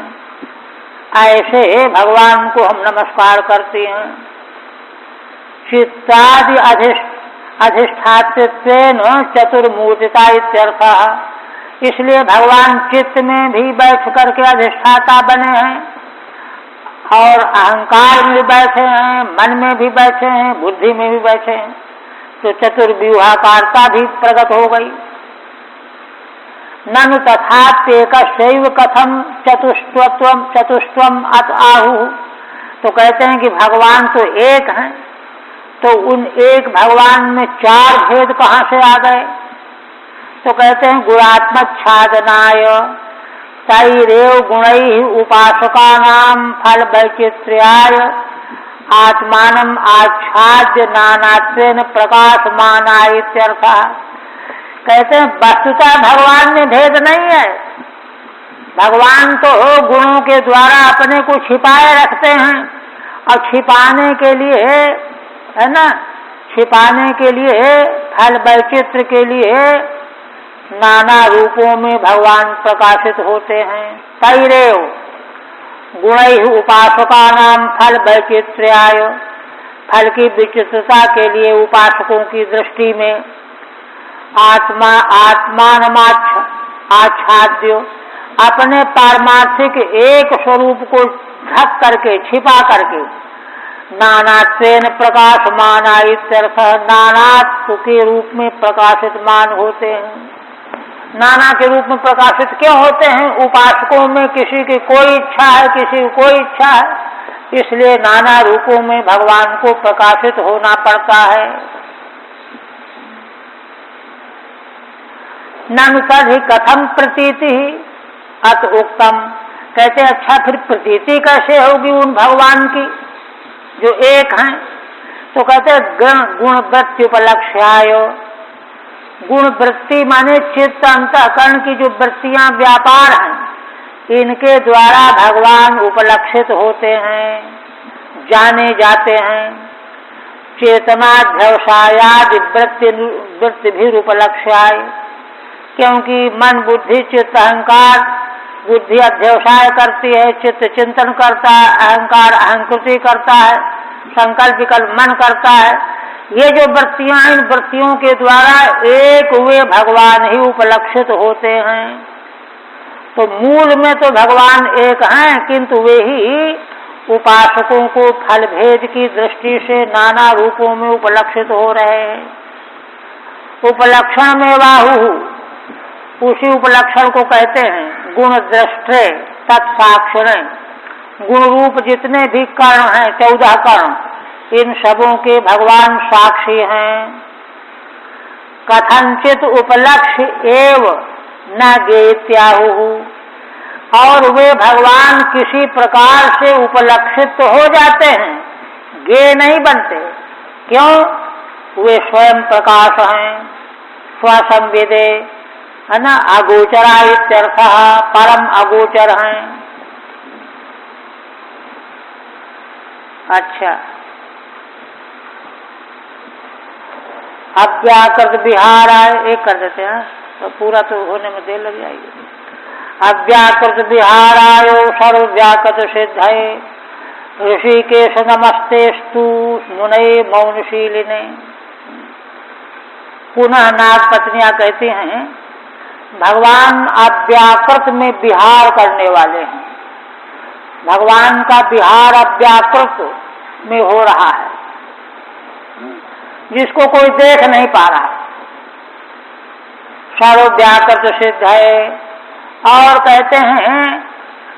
ऐसे भगवान को हम नमस्कार करते हैं। चित्तादि अधिष्ठातृत्वेन चतुर्मूर्तिता इत्यर्थः, इसलिए भगवान चित्त में भी बैठ करके अधिष्ठाता बने हैं, और अहंकार में भी बैठे हैं, मन में भी बैठे हैं, बुद्धि में भी बैठे हैं। तो चतुर्व्यूहाकारता भी प्रकट हो गई। ननु तथाप्येकस्यैव कथम चतुष्टवम अत आहु। तो कहते हैं कि भगवान तो एक हैं, तो उन एक भगवान में चार भेद कहाँ से आ गए? तो कहते हैं गुणात्मच्छादनाय तैरेव गुणैः उपासकानां फल वैचित्र्याय आत्मानम् आच्छाद्य नानात्वेन प्रकाशमानाय इत्यर्थः। कहते हैं वस्तुतः भगवान में भेद नहीं है। भगवान तो गुणों के द्वारा अपने को छिपाए रखते हैं, और छिपाने के लिए, है ना, छिपाने के लिए, फल वैचित्र के लिए नाना रूपों में भगवान प्रकाशित होते हैं। तैरेव गुणैः उपासकानां फल वैचित्र्याय, फल की विचित्रता के लिए उपासकों की दृष्टि में आत्मानमाच्छ आच्छाद्य, अपने पारमार्थिक एक स्वरूप को ढक करके, छिपा करके, नानात्वेन प्रकाशमाना इत्यर्थः, नानात्व के रूप में प्रकाशितमान होते हैं। नाना के रूप में प्रकाशित क्यों होते हैं? उपासकों में किसी की कोई इच्छा है, किसी की कोई इच्छा है, इसलिए नाना रूपों में भगवान को प्रकाशित होना पड़ता है। ननु तद्धि कथम प्रतीति अत उक्तम। कहते अच्छा फिर प्रतीति कैसे होगी उन भगवान की जो एक हैं? तो कहते गुण वृत्ति उपलक्ष्याय। गुण वृत्ति माने चित्त अंतःकरण की जो वृत्तियां व्यापार हैं, इनके द्वारा भगवान उपलक्षित होते हैं, जाने जाते हैं। चेतनाध्यवसायादि वृत्ति भी उपलक्ष्याय, क्योंकि मन बुद्धि चित्त अहंकार, बुद्धि अध्यवसाय करती है, चित्त चिंतन करता है, अहंकार अहंकृति करता है, संकल्प विकल्प मन करता है। ये जो वृत्तियां, इन वृत्तियों के द्वारा एक वे भगवान ही उपलक्षित होते हैं। तो मूल में तो भगवान एक हैं, किंतु वे ही उपासकों को फल भेद की दृष्टि से नाना रूपों में उपलक्षित हो रहे हैं। उपलक्षण में बाहु, उसी उपलक्षण को कहते हैं गुण दृष्टे तत्साक्षिणे। गुण रूप जितने भी कर्ण हैं, 14 कर्ण, इन सबों के भगवान साक्षी हैं। कथंचित उपलक्ष्य एव न गेत्याहु, और वे भगवान किसी प्रकार से उपलक्षित तो हो जाते हैं, गे नहीं बनते। क्यों? वे स्वयं प्रकाश हैं, स्वसंवेदे, है ना, अगोचरा इत्यर्थः, परम अगोचर हैं। अच्छा, अव्याकृत विहार आए, एक कर देते हैं तो पूरा तो होने में देर लग जाएगी। अव्याकृत विहारायो सर्वव्याकृत सिद्धये ऋषिकेश नमस्तेस्तु मुनये मौनशीलिने। पुनः नाग पत्नियां कहती हैं भगवान अव्याकृत में विहार करने वाले हैं। भगवान का विहार अव्याकृत में हो रहा है, जिसको कोई देख नहीं पा रहा। सर्वव्याकृत सिद्ध है, और कहते हैं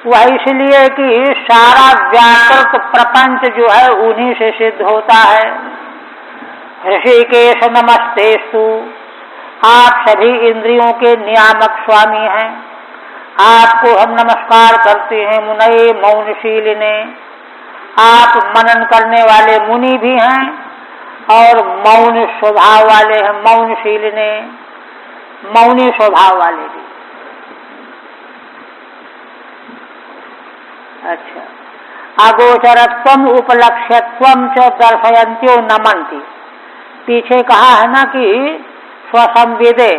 वह इसलिए कि सारा व्याकृत प्रपंच जो है उन्हीं से सिद्ध होता है। ऋषिकेश नमस्तेस्तु, आप सभी इंद्रियों के नियामक स्वामी हैं, आपको हम नमस्कार करते हैं। मुनये मौनशीलिने, आप मनन करने वाले मुनि भी हैं और मौन स्वभाव वाले हैं। मौनशीलिने, मौनी स्वभाव वाले भी। अच्छा, अगोचरत्वम उपलक्ष्यत्वम च दर्शयन्त्यो नमन्ति। पीछे कहा है ना कि स्वसंवेदे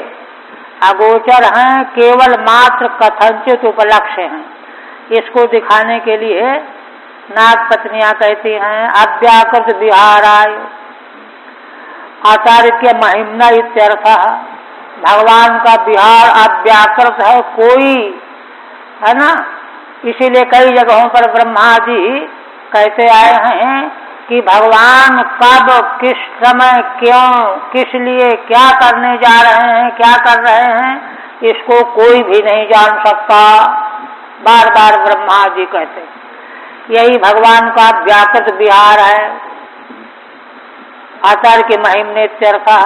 अगोचर हैं, केवल मात्र कथनचित उपलक्ष्य हैं। इसको दिखाने के लिए नाग पत्नियां कहती हैं अव्याकृत विहाराय आचार्य महिम्ना इत्यर्थः। भगवान का विहार अव्याकृत है, कोई, है ना। इसीलिए कई जगहों पर ब्रह्मा जी कहते आए हैं कि भगवान कब, किस समय, क्यों, किस लिए, क्या करने जा रहे हैं, क्या कर रहे हैं, इसको कोई भी नहीं जान सकता। बार बार ब्रह्मा जी कहते हैं यही भगवान का व्याकृत विहार है। आचार्य के महिम्नेत्यर्था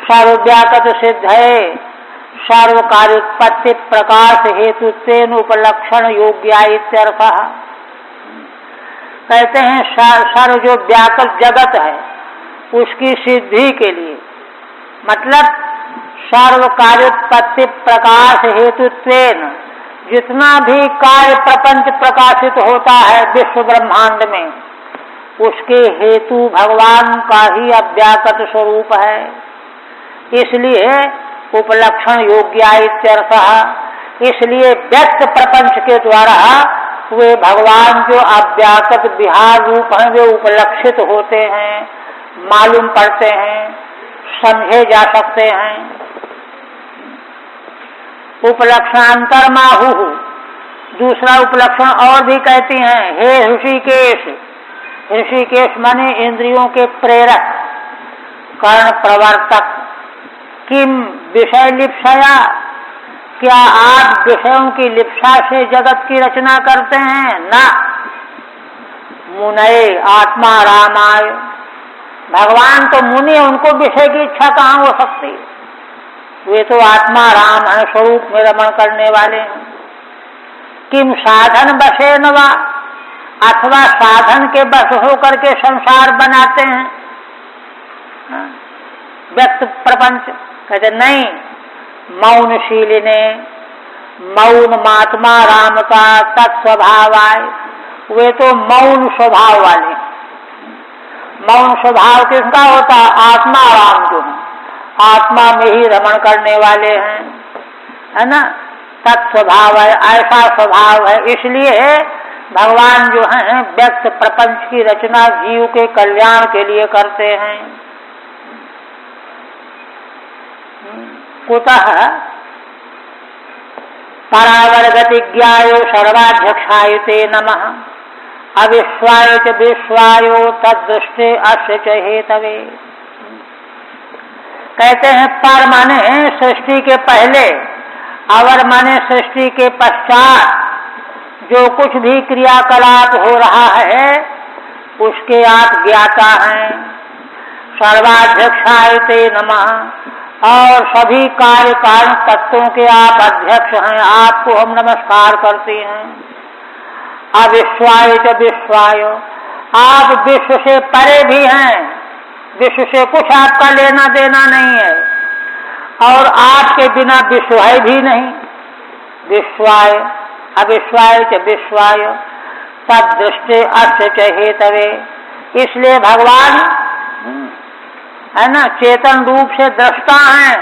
सर्वव्याकृत सिद्ध है, सर्व कार्योत्पत्ति प्रकाश हेतु तेन उपलक्षण योग्या इत्यर्थः। कहते हैं सर्व जो व्याकृत जगत है उसकी सिद्धि के लिए, मतलब सर्व कार्योत्पत्ति प्रकाश हेतु तेन, जितना भी कार्य प्रपंच प्रकाशित होता है विश्व ब्रह्मांड में, उसके हेतु भगवान का ही अव्याकृत स्वरूप है। इसलिए उपलक्षण योग्या इत्यर्थः। इसलिए व्यक्त प्रपंच के द्वारा वे भगवान जो अव्याकृत विहार रूप हैं वे उपलक्षित होते हैं, मालूम पड़ते हैं, समझे जा सकते हैं। उपलक्षणांतर माहु, दूसरा उपलक्षण और भी कहती हैं हे ऋषिकेश। ऋषिकेश माने इंद्रियों के प्रेरक, कर्ण प्रवर्तक। किम विषय लिप्सया, क्या आप विषयों की लिप्सा से जगत की रचना करते हैं? ना। मुनये आत्मा रामाय, भगवान तो मुनि, उनको विषय की इच्छा कहाँ हो सकती? वे तो आत्मा राम है, स्वरूप में रमण करने वाले हैं। किम साधन बसे नवा, अथवा साधन के बस होकर के संसार बनाते हैं व्यक्त प्रपंच? कहते नहीं, मौनशीलिने, मौन महात्मा राम का तत्स्वभाव आए, वे तो मौन स्वभाव वाले। मौन स्वभाव किसका होता है? आत्मा राम जो है, आत्मा में ही रमण करने वाले हैं, है ना। तत्स्वभाव है, ऐसा स्वभाव है। इसलिए भगवान जो हैं व्यक्त प्रपंच की रचना जीव के कल्याण के लिए करते हैं। कुतः परावर्गतिज्ञाय सर्वाध्यक्षाय ते नमः अविश्वाय च विश्वायो तद्दृष्टे अस्य च हेतवे। कहते हैं पर माने सृष्टि के पहले, अवर माने सृष्टि के पश्चात जो कुछ भी क्रियाकलाप हो रहा है उसके आप ज्ञाता हैं। सर्वाध्यक्षाय ते नमः और सभी कार्य कारण तत्वों के आप अध्यक्ष हैं, आपको हम नमस्कार करते हैं। अविश्वाय च विश्वाय, आप विश्व से परे भी हैं, विश्व से कुछ आपका लेना देना नहीं है और आपके बिना विश्व है भी नहीं। विश्वाय अविश्वाय च विश्वाय तद्दृष्टे अस्य च हेतवे। इसलिए भगवान है ना चेतन रूप से दृष्टा हैं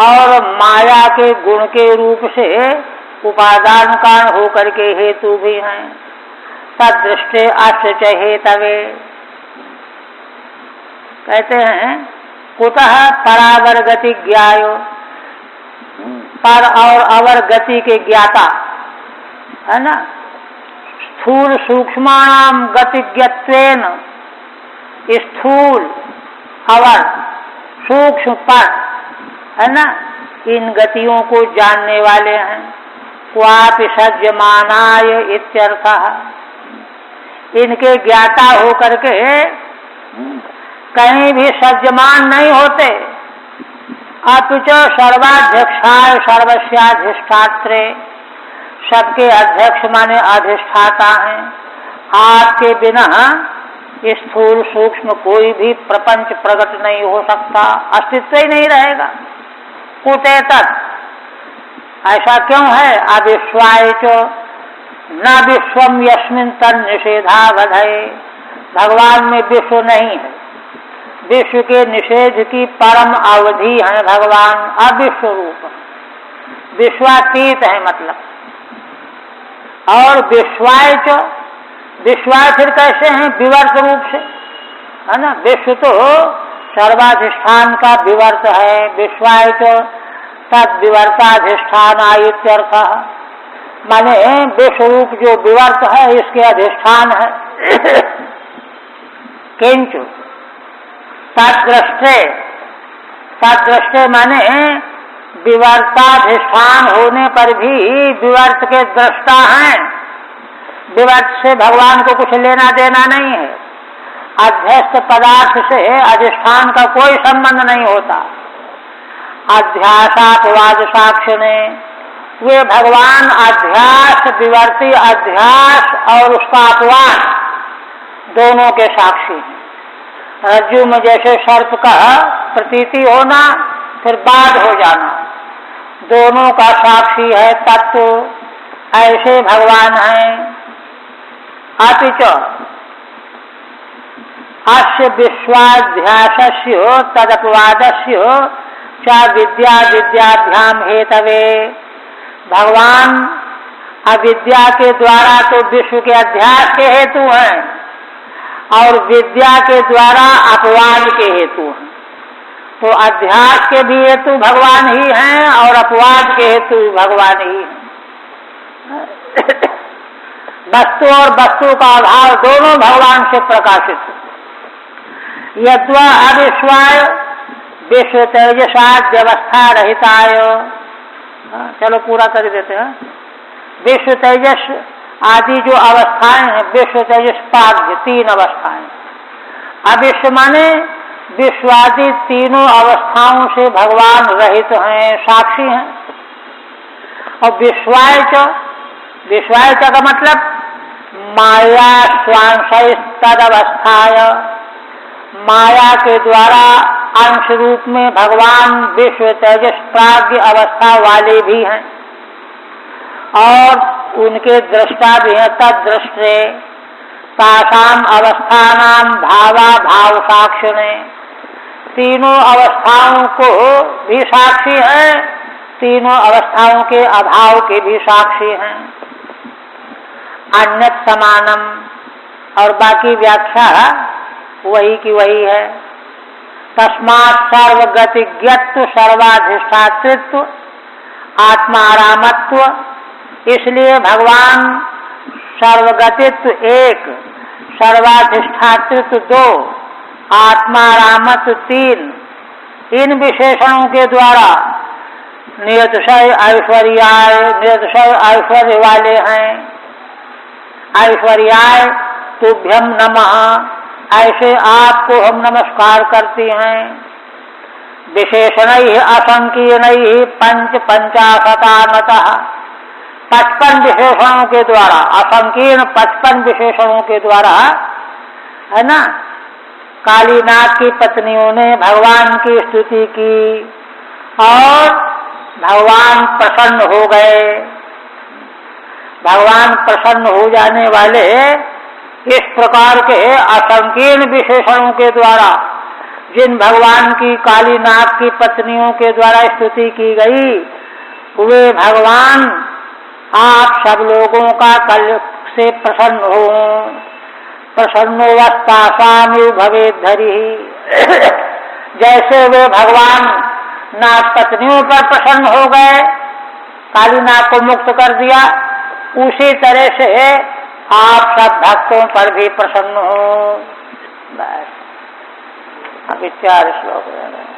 और माया के गुण के रूप से उपादान कारण होकर के हेतु भी हैं। तद्दृष्टे अस्य च हेतवे। कहते हैं कुतः परावर गति ज्ञायो, पर और अवर गति के ज्ञाता है ना। स्थूल सूक्ष्माणाम गतिज्ञत्वेन, स्थूल अवर सूक्ष्म पर है ना इन गतियों को जानने वाले हैं। क्वापि सज्जमानाय इत्यर्थः, इनके ज्ञाता होकर के कहीं भी सज्जमान नहीं होते। अपिच सर्वाध्यक्षाय सर्वस्याधिष्ठात्रे, सबके अध्यक्ष माने अधिष्ठाता हैं। आपके बिना स्थूल सूक्ष्म कोई भी प्रपंच प्रकट नहीं हो सकता, अस्तित्व ही नहीं रहेगा। कुते तत्, ऐसा क्यों है? अविश्वाय च न विश्वम यस्मिन् तन्निषेधावधये, भगवान में विश्व नहीं है, विश्व के निषेध की परम अवधि है भगवान, अविश्व रूप, विश्वातीत है मतलब। और विश्वाय च, विश्वाय फिर कैसे हैं? विवर्त रूप से है ना। विश्व तो सर्वाधिष्ठान का विवर्त है। विश्वाय च तद विवर्ताधिष्ठान इत्यर्थ, माने विश्व रूप जो विवर्त है इसके अधिष्ठान है। किंतु तद्दृष्टे, तद्दृष्टे माने विवर्ताधिष्ठान होने पर भी विवर्त के दृष्टा हैं। विवर्त से भगवान को कुछ लेना देना नहीं है। अध्यस्त पदार्थ से अधिष्ठान का कोई संबंध नहीं होता। अध्यासापवाद साक्ष्य ने, वे भगवान अध्यास, विवर्ती अध्यास और उसका अपवाद दोनों के साक्षी हैं। रज्जु में जैसे सर्प का प्रतीति होना फिर बाद हो जाना, दोनों का साक्षी है तत्व, ऐसे भगवान हैं। अपिच अस्य विश्वाध्यासस्य तदपवादस्य च विद्या विद्याभ्याम हेतवे, भगवान अविद्या के द्वारा तो विश्व के अध्यास के हेतु हैं और विद्या के द्वारा अपवाद के हेतु हैं। तो अध्यास के भी हेतु भगवान ही हैं और अपवाद के हेतु भी भगवान ही हैं। वस्तु और वस्तु का अभाव दोनों भगवान से प्रकाशित है। यद्वा अविश्वाय विश्व तेजसाद व्यवस्था रहिताय, चलो पूरा कर देते हैं। विश्व तेजस आदि जो अवस्थाएं हैं, विश्व तेजस पाग्य तीन अवस्थाएं। अविश्व माने विश्वादि तीनों अवस्थाओं से भगवान रहित हैं, साक्षी हैं। और विश्वाय च, विश्वाय च का मतलब माया स्वांशय तद अवस्थाय, माया के द्वारा अंश रूप में भगवान विश्व तेजस प्राज्ञ अवस्था वाले भी हैं और उनके दृष्टा भी हैं। तद दृष्टे तासाम अवस्थानाम भावा भाव साक्षिणे, तीनों अवस्थाओं को भी साक्षी हैं, तीनों अवस्थाओं के अभाव के भी साक्षी हैं। अन्यत समानम, और बाकी व्याख्या वही की वही है। तस्मात् सर्वगतिज्ञत्व सर्वाधिष्ठातृत्व आत्मारामत्व, इसलिए भगवान सर्वगतित्व एक, सर्वाधिष्ठातृत्व दो, आत्मारामत्व तीन, इन विशेषणों के द्वारा निरतिशय ऐश्वर्याय, निरतिशय ऐश्वर्य वाले हैं। ऐश्वर्याय तुभ्यम नमः, ऐसे आपको हम नमस्कार करते हैं। विशेषणैः असंकीर्णैः पंच पंचाशतानतः, 55 विशेषणों के द्वारा, असंकीर्ण 55 विशेषणों के द्वारा, है ना, कालीनाथ की पत्नियों ने भगवान की स्तुति की और भगवान प्रसन्न हो गए। भगवान प्रसन्न हो जाने वाले इस प्रकार के असंकीर्ण विशेषणों के द्वारा जिन भगवान की कालीनाथ की पत्नियों के द्वारा स्तुति की गई, वे भगवान आप सब लोगों का कल से प्रसन्न हो। प्रसन्नोवस्तासामिव भवेद धरी, जैसे वे भगवान नाथ पत्नियों पर प्रसन्न हो गए, कालीनाथ को मुक्त कर दिया, उसी तरह से आप सब भक्तों पर भी प्रसन्न हो। बस अभी 4 श्लोक रह गए।